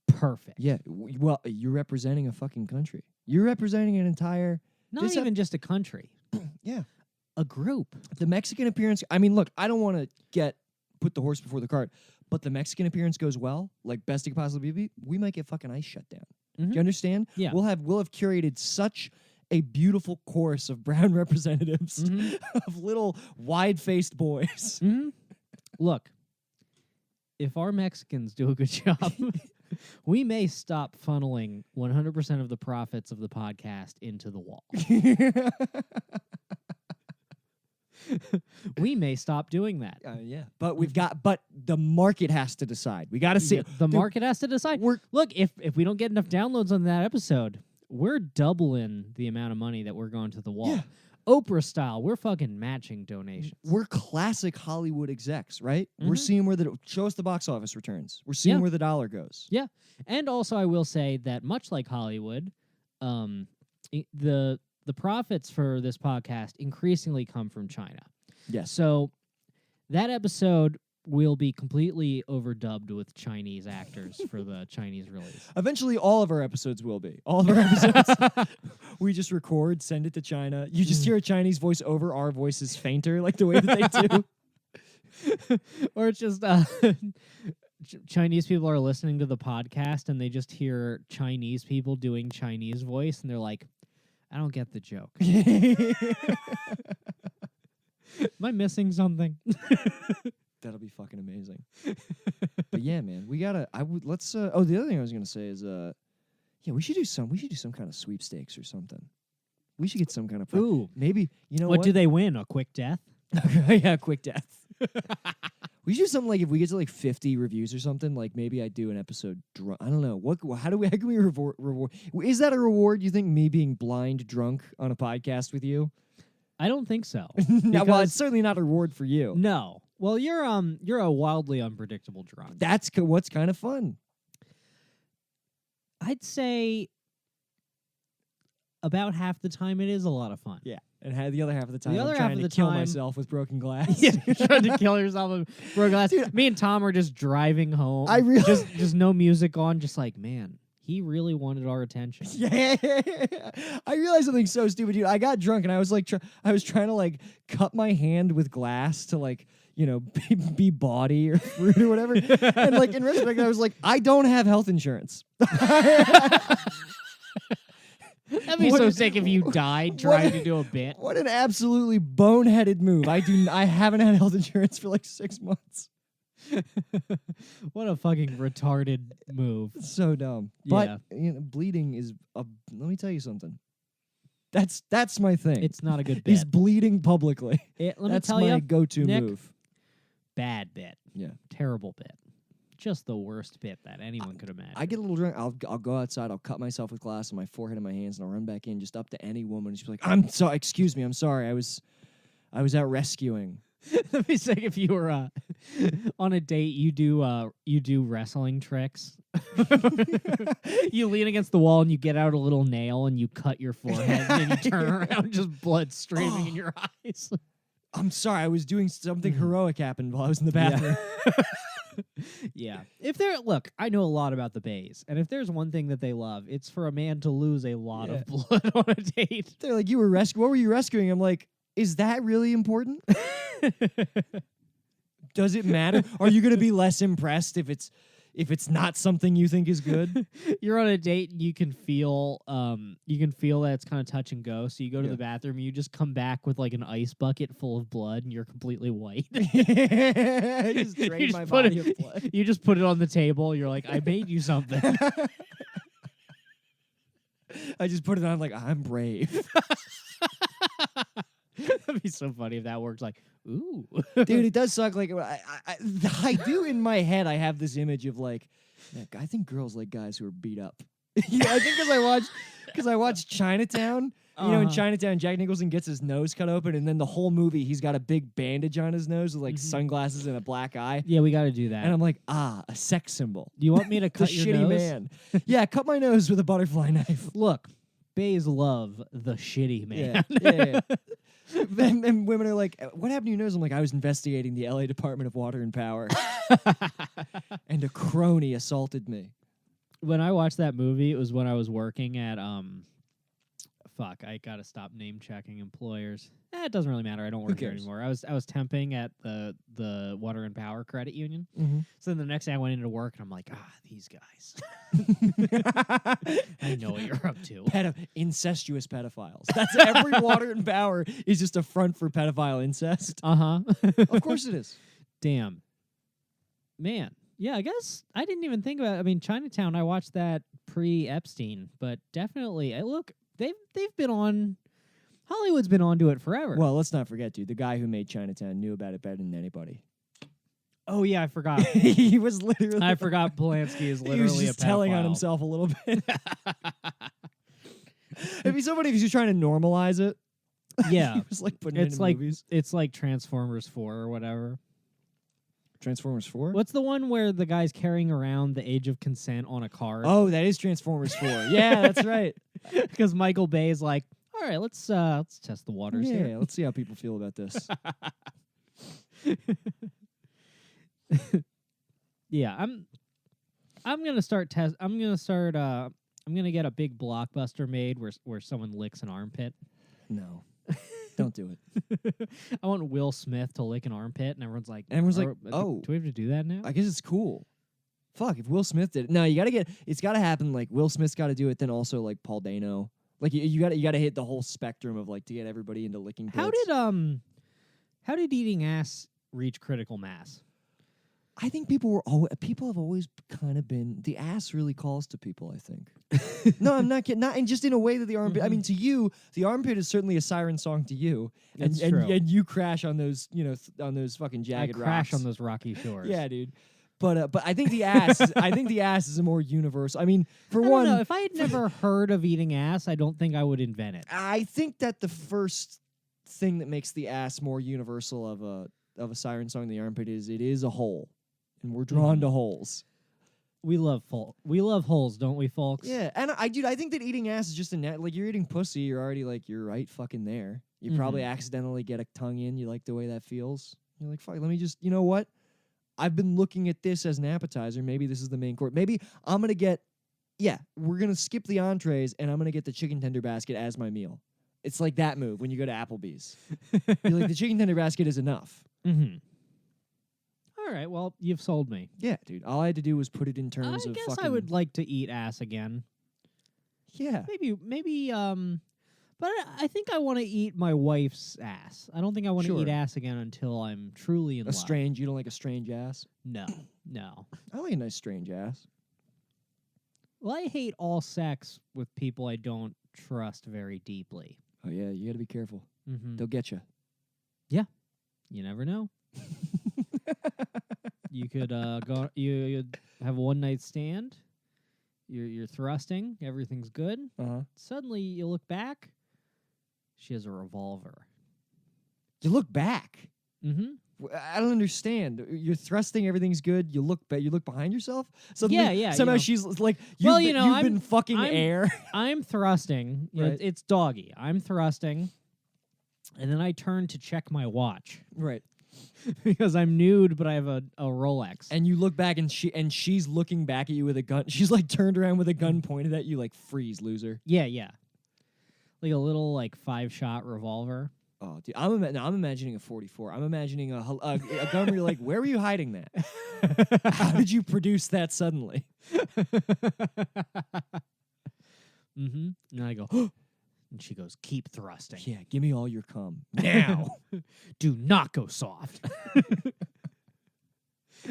perfect. Yeah. Well, you're representing a fucking country. You're representing an entire. Not this even just a country, Yeah. a group. The Mexican appearance. I mean, look, I don't want to put the horse before the cart, but the Mexican appearance goes well, like best it could possibly be. We might get fucking ice shut down. Do you understand? Yeah. We'll have curated such a beautiful chorus of brown representatives of little wide-faced boys. Look, if our Mexicans do a good job, we may stop funneling 100% of the profits of the podcast into the wall. We may stop doing that. Yeah, but but the market has to decide. We got to see Yeah, the market has to decide. Look, if we don't get enough downloads on that episode, we're doubling the amount of money that we're going to the wall. Yeah. Oprah style, we're fucking matching donations. We're classic Hollywood execs, right? We're seeing where show us the box office returns. We're seeing Yeah. where the dollar goes. Yeah. And also I will say that much like Hollywood, the profits for this podcast increasingly come from China. Yes. So that episode will be completely overdubbed with Chinese actors for the Chinese release. Eventually, all of our episodes will be. All of our episodes, we just record, send it to China. You just hear a Chinese voice over our voices fainter, like the way that they do. Or it's just Chinese people are listening to the podcast and they just hear Chinese people doing Chinese voice and they're like, I don't get the joke. Am I missing something? That'll be fucking amazing. But yeah, man, we gotta. Let's. The other thing I was gonna say is, yeah, we should do some kind of sweepstakes or something. We should get some kind of. Ooh. Maybe What do they win? A quick death? Yeah, quick death. We should do something like if we get to like 50 reviews or something. Like maybe I do an episode. I don't know. How can we reward? Is that a reward? You think me being blind drunk on a podcast with you? I don't think so. No, well, Because- it's certainly not a reward for you. No. Well, you're a wildly unpredictable drunk. That's what's kind of fun. I'd say about half the time it is a lot of fun. Yeah, and the other half of the time, other I'm half trying of to the kill time- myself with broken glass. Yeah, you're trying to kill yourself with broken glass. Dude, Me and Tom are just driving home. I really- just no music on. Just like, man, he really wanted our attention. Yeah, I realized something so stupid, dude. I got drunk and I was like, I was trying to like cut my hand with glass to like, be body or fruit or whatever. And like in retrospect, I was like, I don't have health insurance. That'd be What so a- sick if you died trying to do a bit. What an absolutely boneheaded move. I haven't had health insurance for like 6 months. What a fucking retarded move. So dumb. Yeah. But bleeding is let me tell you something. That's my thing. It's not a good He's bit. bleeding publicly. Let me That's tell my you, go-to Nick, move. bad bit. Yeah. Terrible bit. Just the worst bit that anyone could imagine. I get a little drunk. I'll go outside. I'll cut myself with glass on my forehead and my hands, and I'll run back in just up to any woman. And she'll be like, "I'm sorry. Excuse me. I'm sorry. I was out rescuing." Let me say, if you were on a date, you do wrestling tricks. You lean against the wall and you get out a little nail and you cut your forehead and then you turn around, just blood streaming in your eyes. I'm sorry. I was doing something heroic happened while I was in the bathroom. Yeah. Look, I know a lot about the Bays, and if there's one thing that they love, it's for a man to lose a lot of blood on a date. They're like, "You were rescuing. What were you rescuing?" I'm like, "Is that really important? Does it matter? Are you going to be less impressed if it's not something you think is good?" You're on a date and you can feel that it's kind of touch and go. So you go to the bathroom and you just come back with like an ice bucket full of blood and you're completely white. I just drained my body of blood. You just put it on the table. You're like, I made you something. I just put it on like, I'm brave. That'd be so funny if that works. Like, ooh, Dude, it does suck. Like, I do in my head, I have this image of like, I think girls like guys who are beat up. Yeah, I think because I watched Chinatown. You know, in Chinatown, Jack Nicholson gets his nose cut open, and then the whole movie, he's got a big bandage on his nose with like sunglasses and a black eye. Yeah, we got to do that. And I'm like, a sex symbol. Do you want me to cut The your shitty nose? man. Yeah, cut my nose with a butterfly knife. Look, Bays love the shitty man. Yeah. And women are like, "What happened to your nose?" I'm like, "I was investigating the LA Department of Water and Power, and a crony assaulted me." When I watched that movie, it was when I was working at I gotta stop name checking employers. It doesn't really matter. I don't work there cares? anymore. I was temping at the Water and Power Credit Union. Mm-hmm. So then the next day I went into work and I'm like, these guys. I know what you're up to. Incestuous pedophiles. That's every Water and Power is just a front for pedophile incest. Of course it is. Damn. Man. Yeah, I guess I didn't even think about it. I mean, Chinatown, I watched that pre-Epstein, but definitely, look, they've been on, Hollywood's been onto it forever. Well, let's not forget, dude, the guy who made Chinatown knew about it better than anybody. Oh, yeah, I forgot. He was literally... I forgot Polanski is literally he was just a telling on pedophile. himself a little bit. It'd be so funny if he was trying to normalize it. Yeah. He was like putting it in movies. It's like Transformers 4 or whatever. Transformers 4? What's the one where the guy's carrying around the age of consent on a card? Oh, that is Transformers 4. Yeah, that's right. Because Michael Bay is like, all right, let's test the waters Yeah, here. let's see how people feel about this. Yeah, I'm gonna start test. I'm gonna get a big blockbuster made where someone licks an armpit. No. Don't do it. I want Will Smith to lick an armpit, and everyone's like, oh. do we have to do that now? I guess it's cool. Fuck, if Will Smith did it. No, it's got to happen. Like, Will Smith's got to do it, then also, like, Paul Dano. Like, you got to hit the whole spectrum of, like, to get everybody into licking tits. How did eating ass reach critical mass? I think people have always kind of been, the ass really calls to people, I think. No, I'm not kidding. And just in a way that the armpit, I mean, to you, the armpit is certainly a siren song to you. That's true. And you crash on those, on those fucking jagged I crash rocks. on those rocky shores. Yeah, dude. But I think the ass, is a more universal. I mean, for I one, don't know. If I had never heard of eating ass, I don't think I would invent it. I think that the first thing that makes the ass more universal of a siren song than the armpit is it is a hole, and we're drawn to holes. We love holes, don't we, folks? Yeah, and I think that eating ass is just a net. Like, you're eating pussy, you're already like, you're right fucking there. You probably accidentally get a tongue in. You like the way that feels. You're like, fuck, let me just, you know what? I've been looking at this as an appetizer. Maybe this is the main course. Maybe I'm going to get, we're going to skip the entrees and I'm going to get the chicken tender basket as my meal. It's like that move when you go to Applebee's. You're like, the chicken tender basket is enough. Mm-hmm. All right, well, you've sold me. Yeah, dude. All I had to do was put it in terms of I guess fucking... I would like to eat ass again. Yeah. Maybe, but I think I want to eat my wife's ass. I don't think I want to Sure. eat ass again until I'm truly in love. You don't like a strange ass? No. I like a nice strange ass. Well, I hate all sex with people I don't trust very deeply. Oh yeah, you got to be careful. Mm-hmm. They'll get you. You never know. You could go. You'd have a one night stand. You're thrusting. Everything's good. Uh-huh. Suddenly, you look back. She has a revolver. You look back. Mm-hmm. I don't understand. You're thrusting. Everything's good. You look You look behind yourself. Suddenly, Yeah, Somehow you know. she's like, Well, you've been fucking I'm- air. I'm thrusting. You know, Right. it's doggy. I'm thrusting, and then I turn to check my watch Right. because I'm nude, but I have a Rolex. And you look back, and she's looking back at you with a gun. She's like turned around with a gun pointed at you, like freeze, loser. yeah, like a little like 5-shot revolver. Oh, dude, I'm imagining a 44. I'm imagining a gun where you're like, where were you hiding that? How did you produce that suddenly? Mm-hmm. And I go, and she goes, keep thrusting. Yeah, give me all your cum now. Do not go soft.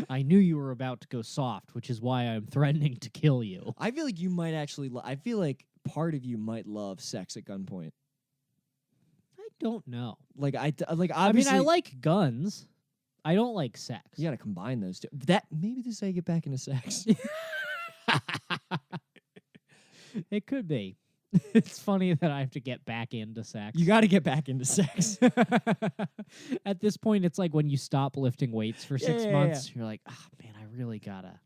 I knew you were about to go soft, which is why I'm threatening to kill you. I feel like you might actually. I feel like part of you might love sex at gunpoint. I don't know. Like I mean, obviously. I like guns. I don't like sex. You got to combine those two. That maybe this is how you get back into sex. It could be. It's funny that I have to get back into sex. You got to get back into sex. At this point, it's like when you stop lifting weights for 6 Yeah. months, you're like, oh, man, I really gotta.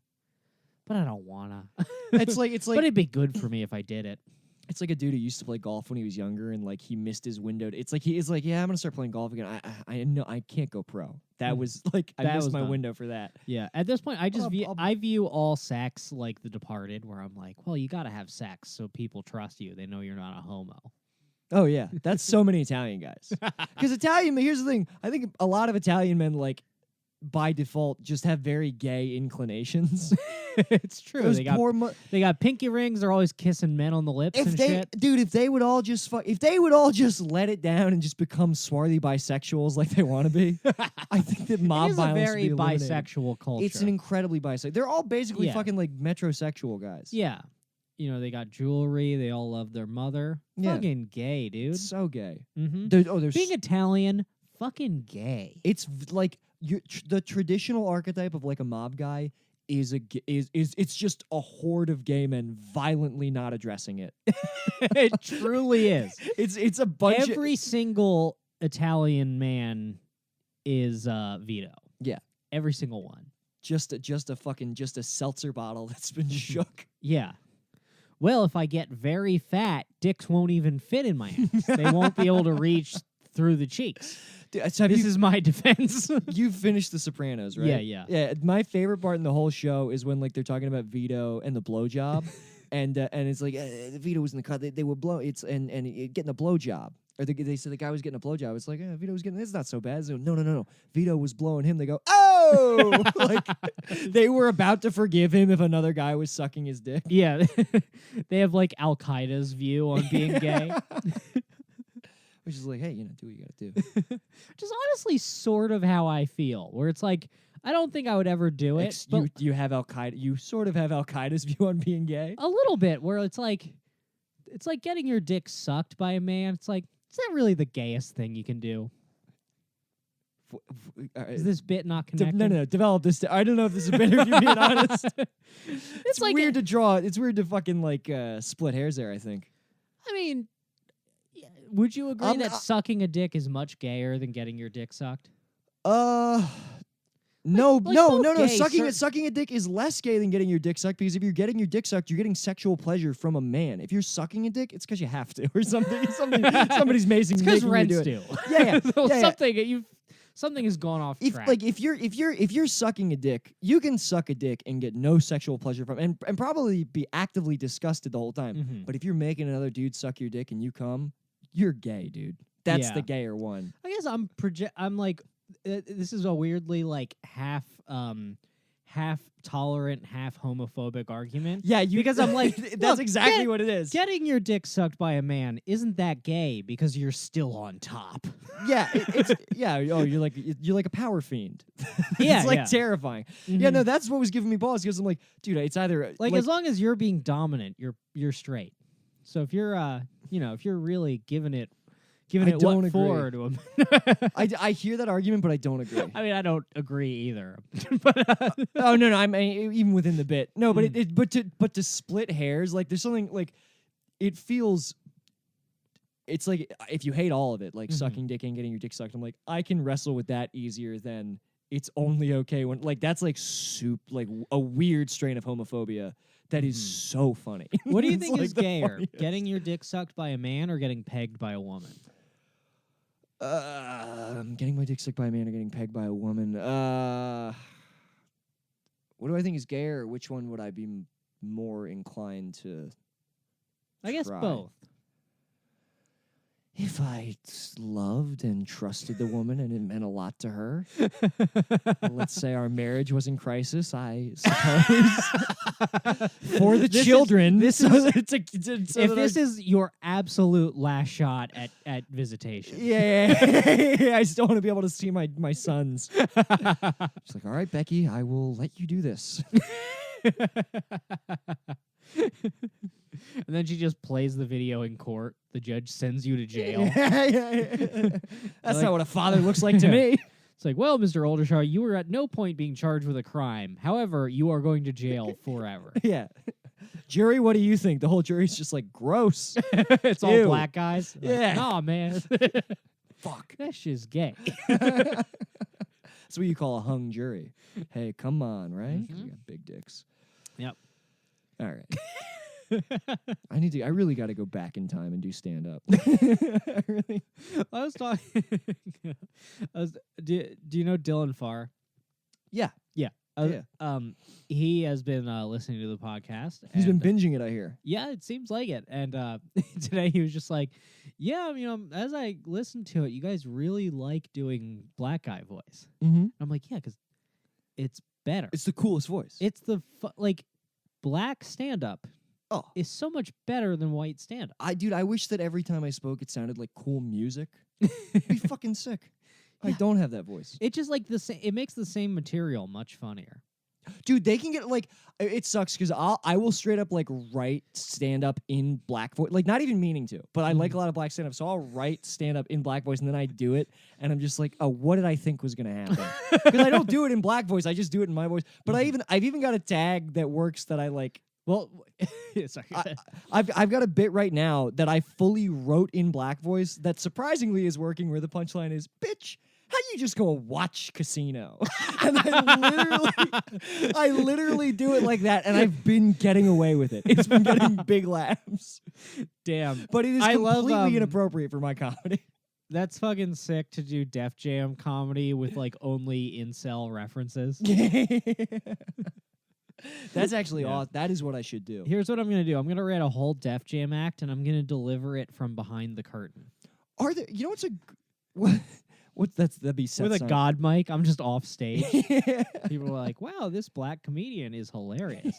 But I don't wanna. it's like But it'd be good for me if I did it. it's like a dude who used to play golf when he was younger, and like he missed his window. It's like he is like, yeah, I'm gonna start playing golf again. I know I can't go pro. That was like I That missed was my done. window for that. Yeah. At this point, I just I'll- I view all sex like The Departed, where I'm like, well, you gotta have sex so people trust you. They know you're not a homo. Oh yeah, that's so many Italian guys. Because Italian, here's the thing. I think a lot of Italian men like by default just have very gay inclinations. It's true. Those They got poor they got pinky rings. They're always kissing men on the lips if and they, shit. dude, if they would all just if they would all just let it down and just become swarthy bisexuals like they want to be, I think that mob It is a violence would very be eliminated. bisexual culture. It's an incredibly bisexual. They're all basically Yeah. fucking like metrosexual guys. Yeah. You know, they got jewelry. They all love their mother. Yeah. Fucking gay, dude. It's so gay. Mm-hmm. There's Being Italian, fucking gay. it's like the traditional archetype of like a mob guy is it's just a horde of gay men violently not addressing it. It truly is. It's a bunch Every single Italian man is Vito. Yeah. Every single one. just a seltzer bottle that's been shook. Yeah. Well, if I get very fat, dicks won't even fit in my hands. They won't be able to reach through the cheeks. Dude, so have This you is my defense. you've finished The Sopranos, right? Yeah. Yeah, my favorite part in the whole show is when like they're talking about Vito and the blowjob, and it's like Vito was in the car. They were getting a blowjob, or they said the guy was getting a blowjob. It's like Vito was getting. It's not so bad. So, no. Vito was blowing him. They go, oh, like they were about to forgive him if another guy was sucking his dick. Yeah. They have like Al Qaeda's view on being gay. Which is like, hey, do what you gotta do. Which is honestly sort of how I feel, where it's like, I don't think I would ever do it. But You have Al Qaeda. You sort of have Al Qaeda's view on being gay. a little bit, where it's like getting your dick sucked by a man. It's like, it's not really the gayest thing you can do. Is this bit not connected? No. Develop this. I don't know if this is a bit. If you're being honest, It's like weird to draw. It's weird to fucking like split hairs there. I think. I mean, yeah, would you agree I'm that not- sucking a dick is much gayer than getting your dick sucked? No. like both gay, Sucking a dick is less gay than getting your dick sucked, because if you're getting your dick sucked, you're getting sexual pleasure from a man. If you're sucking a dick, it's because you have to, or something. Somebody's making It's because you rents do it. do. Yeah. So Yeah. something has gone off If track. if you're sucking a dick, you can suck a dick and get no sexual pleasure from, and probably be actively disgusted the whole time. Mhm. But if you're making another dude suck your dick and you come, you're gay, dude. That's Yeah. the gayer one. I guess I'm like, this is a weirdly like half tolerant, half homophobic argument. Yeah, Because I'm like, that's look, exactly what it is. Getting your dick sucked by a man isn't that gay because you're still on top. Yeah, it's yeah. Oh, you're like a power fiend. Yeah, it's like yeah. terrifying. Yeah, Mhm. no, that's what was giving me pause, because I'm like, dude, it's either Like as long as you're being dominant, you're straight. So if you're you know, if you're really giving it I don't what for agree. to him. I hear that argument, but I don't agree. I mean, I don't agree either. But Oh no, I'm even within the bit. No, but but to split hairs, like there's something like it feels. It's like if you hate all of it, like Mhm. sucking dick and getting your dick sucked. I'm like, I can wrestle with that easier than it's only okay when like that's like like a weird strain of homophobia that is Mhm. so funny. what do you It's, think like, is the gayer? funniest. Getting your dick sucked by a man or getting pegged by a woman? Getting my dick sucked by a man or getting pegged by a woman. What do I think is gayer? Which one would I be more inclined to? I guess Try. both. If I loved and trusted the woman and it meant a lot to her, let's say our marriage was in crisis, I suppose for the This is- children. this so is- that it's so If that this is your absolute last shot at visitation. yeah, I still want to be able to see my sons. She's like, all right, Becky, I will let you do this. And then she just plays the video in court. The judge sends you to jail. That's Like- not what a father looks like to me. It's like, well, Mr. Oldershaw, you were at no point being charged with a crime. However, you are going to jail forever. Yeah. Jury, what do you think? The whole jury's just like, gross. It's all Ew. black guys. Like, Yeah. Nah, man. Fuck. That shit's gay. That's what you call a hung jury. Hey, come on, right? 'Cause Mhm. we got big dicks. Yep. All right. I really got to go back in time and do stand up. I really. I was talking. Do you know Dylan Farr? Yeah. Yeah. He has been listening to the podcast. He's been and, binging it, I hear. yeah, it seems like it. And today he was just like, yeah, you know, as I listened to it, you guys really like doing black guy voice. Mm-hmm. I'm like, yeah, because it's better. It's the coolest voice. It's the like black stand up oh. is so much better than white stand up. I wish that every time I spoke it sounded like cool music. It'd be fucking sick. I Yeah. don't have that voice. It just like the same. It makes the same material much funnier. Dude, they can get like it sucks because I will straight up like write stand up in black voice, like not even meaning to, but I like a lot of black stand up, so I'll write stand up in black voice and then I do it, and I'm just like, oh, what did I think was gonna happen? Because I don't do it in black voice, I just do it in my voice. But I've even got a tag that works that I like. Well, sorry. I've got a bit right now that I fully wrote in black voice that surprisingly is working. Where the punchline is, bitch, how you just go watch Casino? And I literally do it like that, and I've been getting away with it. It's been getting big laughs, Damn, but it is I love, completely inappropriate for my comedy. that's fucking sick to do Def Jam comedy with like only incel references. That's actually Yeah. awesome. That is what I should do. Here's what I'm gonna do. I'm gonna write a whole Def Jam act, and I'm gonna deliver it from behind the curtain Are there? You know what's a that'd be Seth with a Simon. god mic. I'm just off stage. Yeah. People are like, "Wow, this black comedian is hilarious."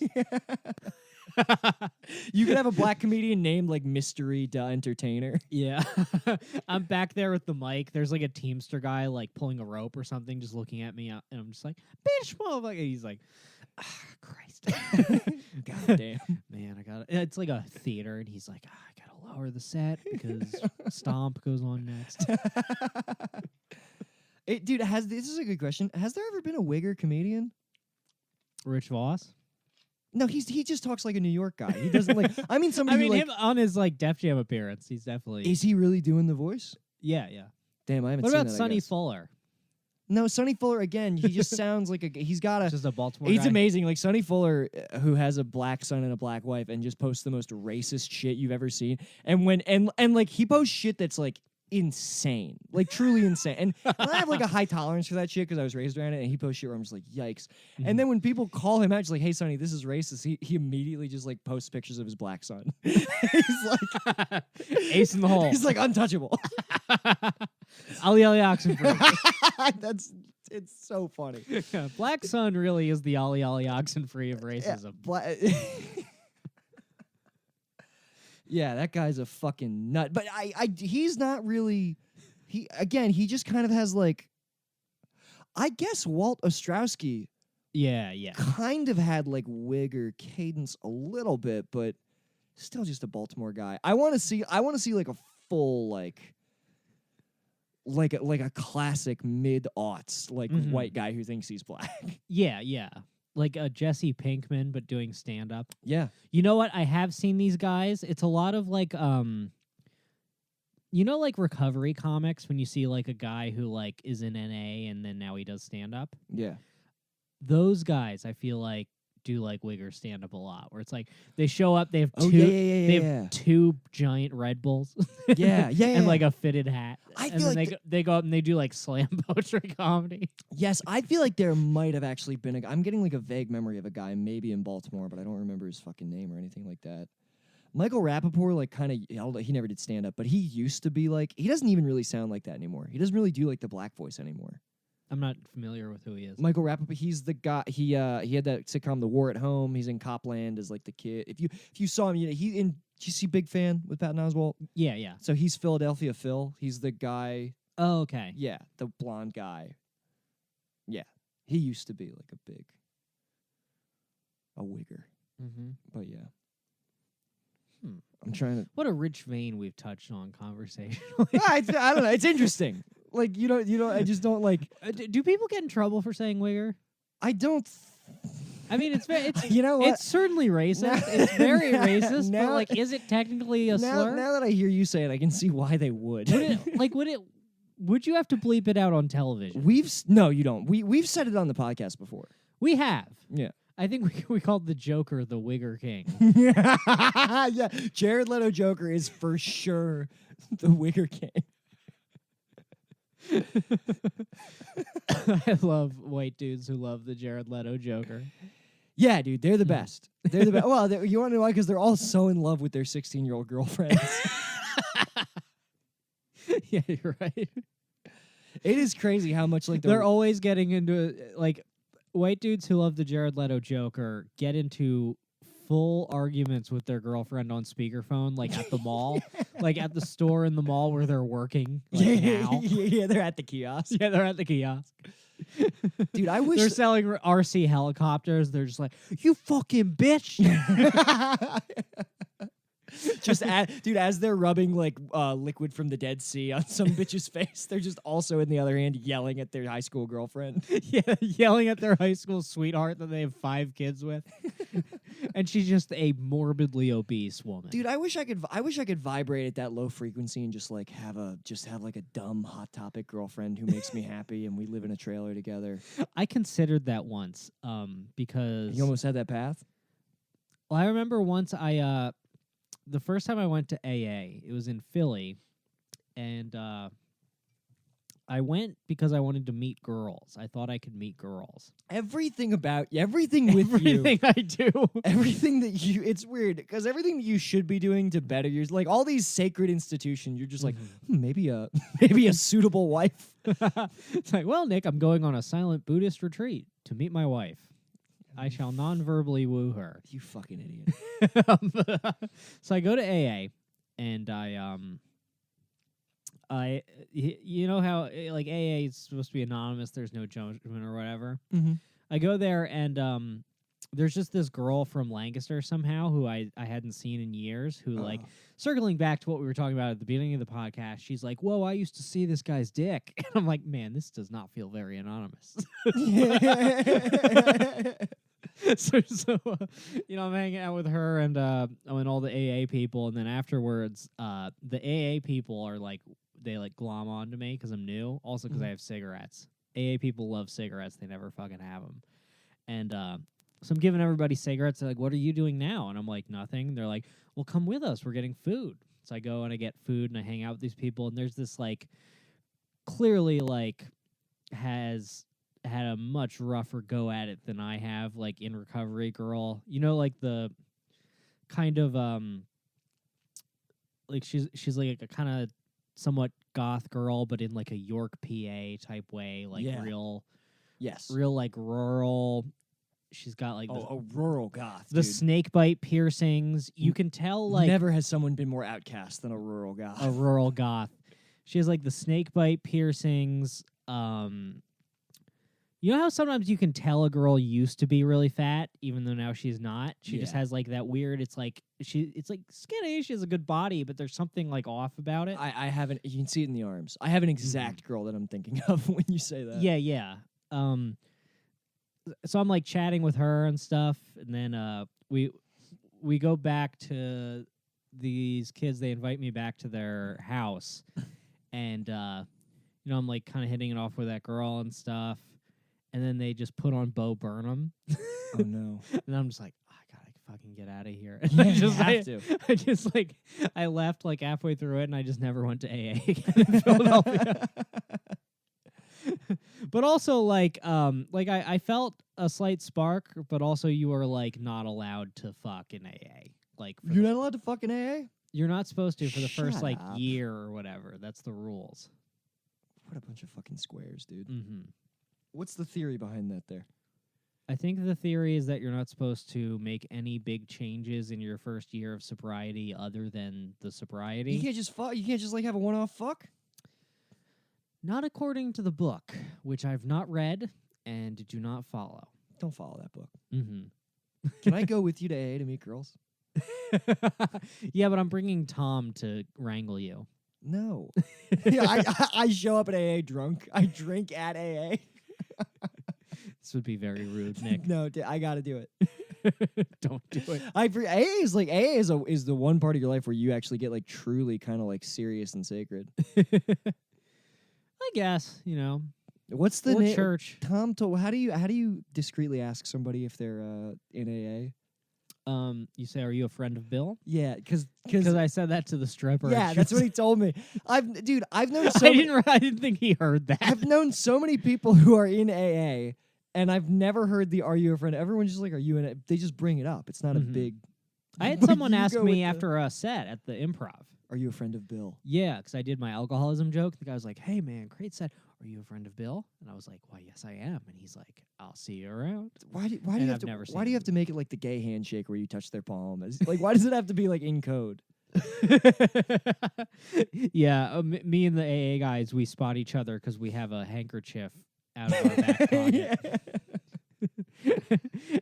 You could have a black comedian named like Mystery Da Entertainer. Yeah. I'm back there with the mic. There's like a Teamster guy like pulling a rope or something, just looking at me, and I'm just like, "Bitch, motherfucker!" And he's like, "Christ, God damn. man, I got it." It's like a theater, and he's like, "I gotta lower the set because Stomp goes on next." Dude, this is a good question. Has there ever been a wigger comedian? Rich Voss. No, he just talks like a New York guy. He doesn't like. I mean, I somebody mean, who, like, him on his like Def Jam appearance, he's definitely. is he really doing the voice? Yeah, yeah. Damn, I haven't What seen about that, I Sonny guess. Fuller? No, Sonny Fuller again. He just sounds like he's got a. Just a Baltimore He's guy. amazing. Like Sonny Fuller, who has a black son and a black wife, and just posts the most racist shit you've ever seen. And when and like he posts shit that's like insane, like truly insane. And I have like a high tolerance for that shit because I was raised around it. And he posts shit where I'm just like, yikes. Mhm. And then when people call him out, just like, hey, Sonny, this is racist. He immediately just like posts pictures of his black son. He's like, Ace in the hole. he's like untouchable. Ali Oxenfree. It's so funny. Black Sun really is the Ali Oxenfree of Yeah, racism. yeah, that guy's a fucking nut. But he's not really. He just kind of has like. I guess Walt Ostrowski Yeah, yeah. kind of had like wig or cadence a little bit, but Still just a Baltimore guy. I want to see like a full like a classic mid-aughts white guy who thinks he's black. Yeah. Like a Jesse Pinkman, but doing stand-up. Yeah. You know what? I have seen these guys. It's a lot of like you know, like recovery comics when you see like a guy who like is in NA and then now he does stand up. Yeah. Those guys, I feel like, do like Wigger stand up a lot. Where it's like they show up, they have Oh, two, yeah. they have two giant Red Bulls, Yeah, and like a fitted hat. I and feel then like they go up and they do like slam poetry comedy. Yes, I feel like there might have actually been I'm getting like a vague memory of a guy maybe in Baltimore, but I don't remember his fucking name or anything like that. Michael Rappaport, like, kind of, he never did stand up, but he used to be like, he doesn't even really sound like that anymore. He doesn't really do like the black voice anymore. I'm not familiar with who he is. Michael Rappaport, he's the guy. He had that sitcom The War at Home. He's in Copland as like the kid. If you saw him, did you see Big Fan with Patton Oswalt? Yeah. So he's Philadelphia Phil. He's the guy. Oh, okay. Yeah, the blonde guy. Yeah, he used to be like a wigger. Mm-hmm. But yeah. I'm trying to. What a rich vein we've touched on conversationally. I don't know. It's interesting. Like you know. I just don't like. Do people get in trouble for saying Wigger? I don't. I mean, it's You know what? it's certainly racist. Now- It's very racist. now- But like, is it technically a slur? Now that I hear you say it, I can see why they would. Would you have to bleep it out on television? No, you don't. We've said it on the podcast before. We have. Yeah. I think we called the Joker the Wigger King. Yeah. Jared Leto Joker is for sure the Wigger King. I love white dudes who love the Jared Leto Joker. Yeah, dude, they're the best. They're the best. Well, you want to know why? Because they're all so in love with their 16-year-old girlfriends. Yeah, you're right. It is crazy how much like They're always getting into like white dudes who love the Jared Leto Joker get into full arguments with their girlfriend on speakerphone, like at the mall, like at the store in the mall where they're working. Like now. Yeah, they're at the kiosk. Yeah, they're at the kiosk. Dude, I wish They're selling RC helicopters. They're just like, you fucking bitch. just as they're rubbing like liquid from the Dead Sea on some bitch's face, they're just also in the other hand yelling at their high school girlfriend. Yeah, yelling at their high school sweetheart that they have 5 kids with. And she's just a morbidly obese woman. Dude, I wish I could vibrate at that low frequency and just have like a dumb Hot Topic girlfriend who makes me happy and we live in a trailer together. I considered that once because You almost had that path? well, I remember once the first time I went to AA, it was in Philly, and I went because I wanted to meet girls. I thought I could meet girls. Everything with you. Everything I do. Everything that it's weird because everything that you should be doing to better yours, like all these sacred institutions, you're just like, maybe a suitable wife. It's like, well, Nick, I'm going on a silent Buddhist retreat to meet my wife. I shall non-verbally woo her. You fucking idiot. So I go to AA, and you know how like AA is supposed to be anonymous. There's no judgment or whatever. Mm-hmm. I go there, and there's just this girl from Lancaster somehow who I hadn't seen in years. Who like circling back to what we were talking about at the beginning of the podcast. She's like, "Whoa, I used to see this guy's dick." And I'm like, "Man, this does not feel very anonymous." So I'm hanging out with her and all the AA people, and then afterwards, the AA people are like, they like glom onto me because I'm new, also because I have cigarettes. AA people love cigarettes; they never fucking have them. And so I'm giving everybody cigarettes. They're like, "What are you doing now?" And I'm like, "Nothing." They're like, "Well, come with us. We're getting food." So I go and I get food and I hang out with these people. And there's this like clearly like has had a much rougher go at it than I have, like in recovery girl. You know, like the kind of like she's like a kind of somewhat goth girl, but in like a York, PA type way, like real like rural. She's got like a rural goth. The dude. snake bite piercings. You can tell like never has someone been more outcast than a rural goth. A rural goth. She has like the snake bite piercings. You know how sometimes you can tell a girl used to be really fat, even though now she's not. She just Yeah. has like that weird. It's like skinny. She has a good body, but there's something like off about it. I haven't. You can see it in the arms. I have an exact girl that I'm thinking of when you say that. Yeah, yeah. So I'm like chatting with her and stuff, and then we go back to these kids. They invite me back to their house, and I'm like kind of hitting it off with that girl and stuff. And then they just put on Bo Burnham, Oh no. and I'm just like, I gotta fucking get out of here. And Yeah, I you just have to. I just like I left like halfway through it, and I just never went to AA again in Philadelphia. But also like I felt a slight spark, but also you are like not allowed to fuck in AA. Like for You're not allowed to fucking AA? you're not supposed to for the first Shut like up. year or whatever. That's the rules. What a bunch of fucking squares, dude. Mm-hmm. What's the theory behind that there? I think the theory is that you're not supposed to make any big changes in your first year of sobriety other than the sobriety. You can't just fuck. You can't just like have a one-off fuck. Not according to the book, which I've not read and do not follow. Don't follow that book. Mm-hmm. Can I go with you to AA to meet girls? Yeah, but I'm bringing Tom to wrangle you. No. Yeah, I show up at AA drunk. I drink at AA. This would be very rude, Nick. No, I got to do it. Don't do it. AA is like AA is the one part of your life where you actually get like truly kind of like serious and sacred. I guess, What's the or name? church. Tom told. How do you discreetly ask somebody if they're in AA? You say, are you a friend of Bill? Yeah, because Because I said that to the stripper. yeah, that's what he told me. I've known so I didn't think he heard that. I've known so many people who are in AA, and I've never heard the "Are you a friend?" Everyone's just like, "Are you in it?" They just bring it up. It's not a Mhm. big. I had But someone you ask go me with the- after a set at the Improv. Are you a friend of Bill? Yeah, because I did my alcoholism joke. The guy was like, "Hey, man, great set. Are you a friend of Bill?" And I was like, "Why, yes, I am." And he's like, "I'll see you around." Why do And you have I've to? never Why seen do you him. have to make it like the gay handshake where you touch their palm? Like, why does it have to be like in code? Yeah, me and the AA guys, we spot each other because we have a handkerchief out of our back pocket.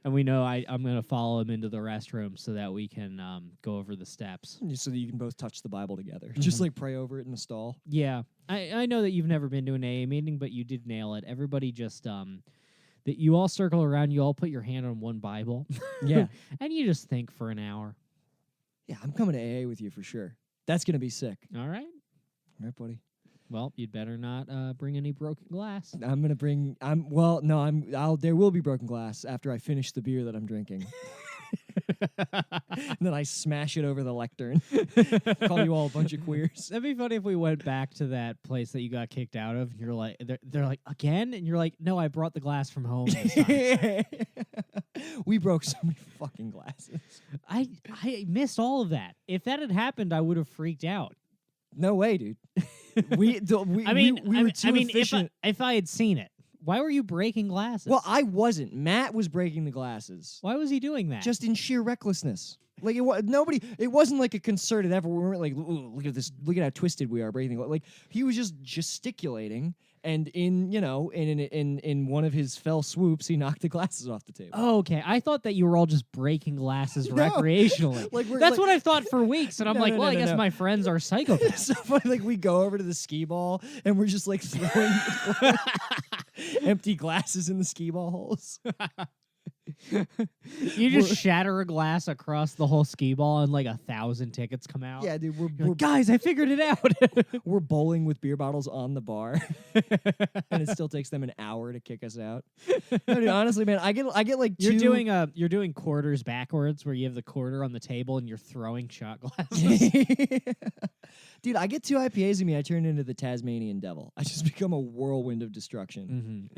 And we know I'm going to follow him into the restroom so that we can go over the steps. So that you can both touch the Bible together. Just Mhm. like pray over it in the stall. Yeah, I know that you've never been to an AA meeting, but you did nail it. Everybody just that you all circle around, you all put your hand on one Bible. Yeah. And you just think for an hour. Yeah, I'm coming to AA with you for sure. That's gonna be sick. All right. All right, buddy. Well, you'd better not bring any broken glass. I'm gonna bring. There will be broken glass after I finish the beer that I'm drinking. And then I smash it over the lectern. Call you all a bunch of queers. That'd be funny if we went back to that place that you got kicked out of. And you're like, they're like, again? And you're like, no, I brought the glass from home this time. We broke so many fucking glasses. I missed all of that. If that had happened, I would have freaked out. No way, dude. We were too efficient. if I had seen it, why were you breaking glasses? Well, I wasn't. Matt was breaking the glasses. Why was he doing that? Just in sheer recklessness. Like it wasn't like a concerted effort. We weren't like, "Ooh, look at this, look at how twisted we are breaking. Like he was just gesticulating, and in one of his fell swoops, he knocked the glasses off the table. Oh, okay. I thought that you were all just breaking glasses No. recreationally. That's what I thought for weeks, and I'm No, like, no, well, no, I guess no. my friends are psychopaths. So funny, like we go over to the skee ball and we're just like throwing empty glasses in the skee ball holes. You just shatter a glass across the whole skee ball, and like 1,000 tickets come out. Yeah, dude, You're like, guys, I figured it out. we're bowling with beer bottles on the bar, and it still takes them an hour to kick us out. No, dude, honestly, man, I get like You're two. you're doing quarters backwards, where you have the quarter on the table and you're throwing shot glasses. Dude, I get 2 IPAs in me. I turn into the Tasmanian devil. I just become a whirlwind of destruction.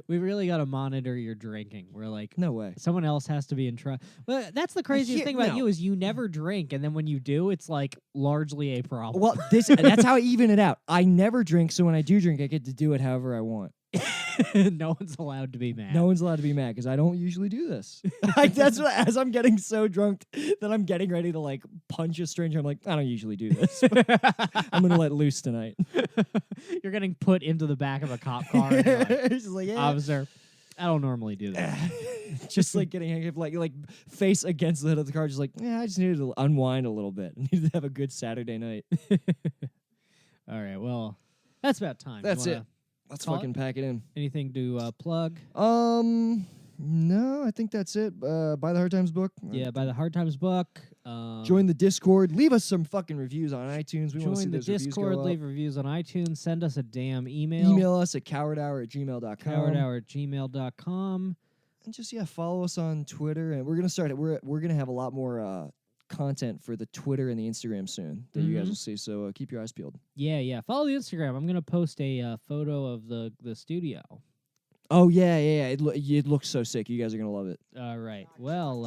We really got to monitor your drinking. We're like, No way. someone else has to be in trouble. But that's the craziest Yeah, thing about no. you is you never drink, and then when you do, it's like largely a problem. Well, that's how I even it out. I never drink, so when I do drink, I get to do it however I want. No one's allowed to be mad. No one's allowed to be mad because I don't usually do this. That's what, as I'm getting so drunk that I'm getting ready to like punch a stranger. I'm like, I don't usually do this. I'm gonna let loose tonight. You're getting put into the back of a cop car. And you're like, It's just like, yeah. Officer, I don't normally do that. Just like getting handcuffed, like face against the hood of the car, just like, yeah, I just needed to unwind a little bit. I needed to have a good Saturday night. All right, well, that's about time. That's You it. wanna- Let's call it? fucking pack it in. Anything to plug? No, I think that's it. Buy the Hard Times book. Yeah, by the Hard Times book. Join the Discord. Leave us some fucking reviews on iTunes. We want to see Join the those reviews Discord. go up. Leave reviews on iTunes. Send us a damn email. Email us at cowardhour@gmail.com. cowardhour@gmail.com. And just follow us on Twitter. And we're gonna start. We're gonna have a lot more content for the Twitter and the Instagram soon that you guys Mhm. will see. So keep your eyes peeled. Yeah. Follow the Instagram. I'm gonna post a photo of the studio. Oh yeah. It looks so sick. You guys are gonna love it. All right. Well,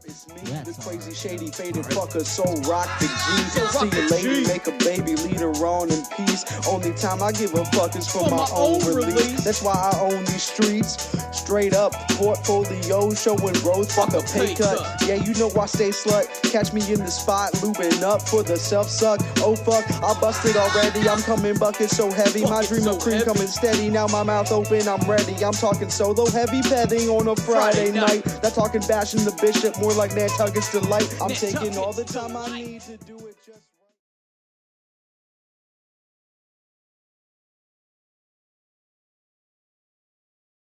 It's me, that's the crazy, all. shady, faded fucker, so rock the G. See a lady, make a baby, lead her on in peace. Only time I give a fuck is for my own release. That's why I own these streets. Straight up, portfolio showing growth, fuck a pay cut. Yeah, you know I stay slut. Catch me in the spot, looping up for the self-suck. Oh fuck, I busted already. I'm coming bucket so heavy. My dream of cream coming steady. Now my mouth open, I'm ready. I'm talking solo heavy petting on a Friday night. That talking bashing the bishop, more like Nantucket's delight. I'm taking all the time I need to do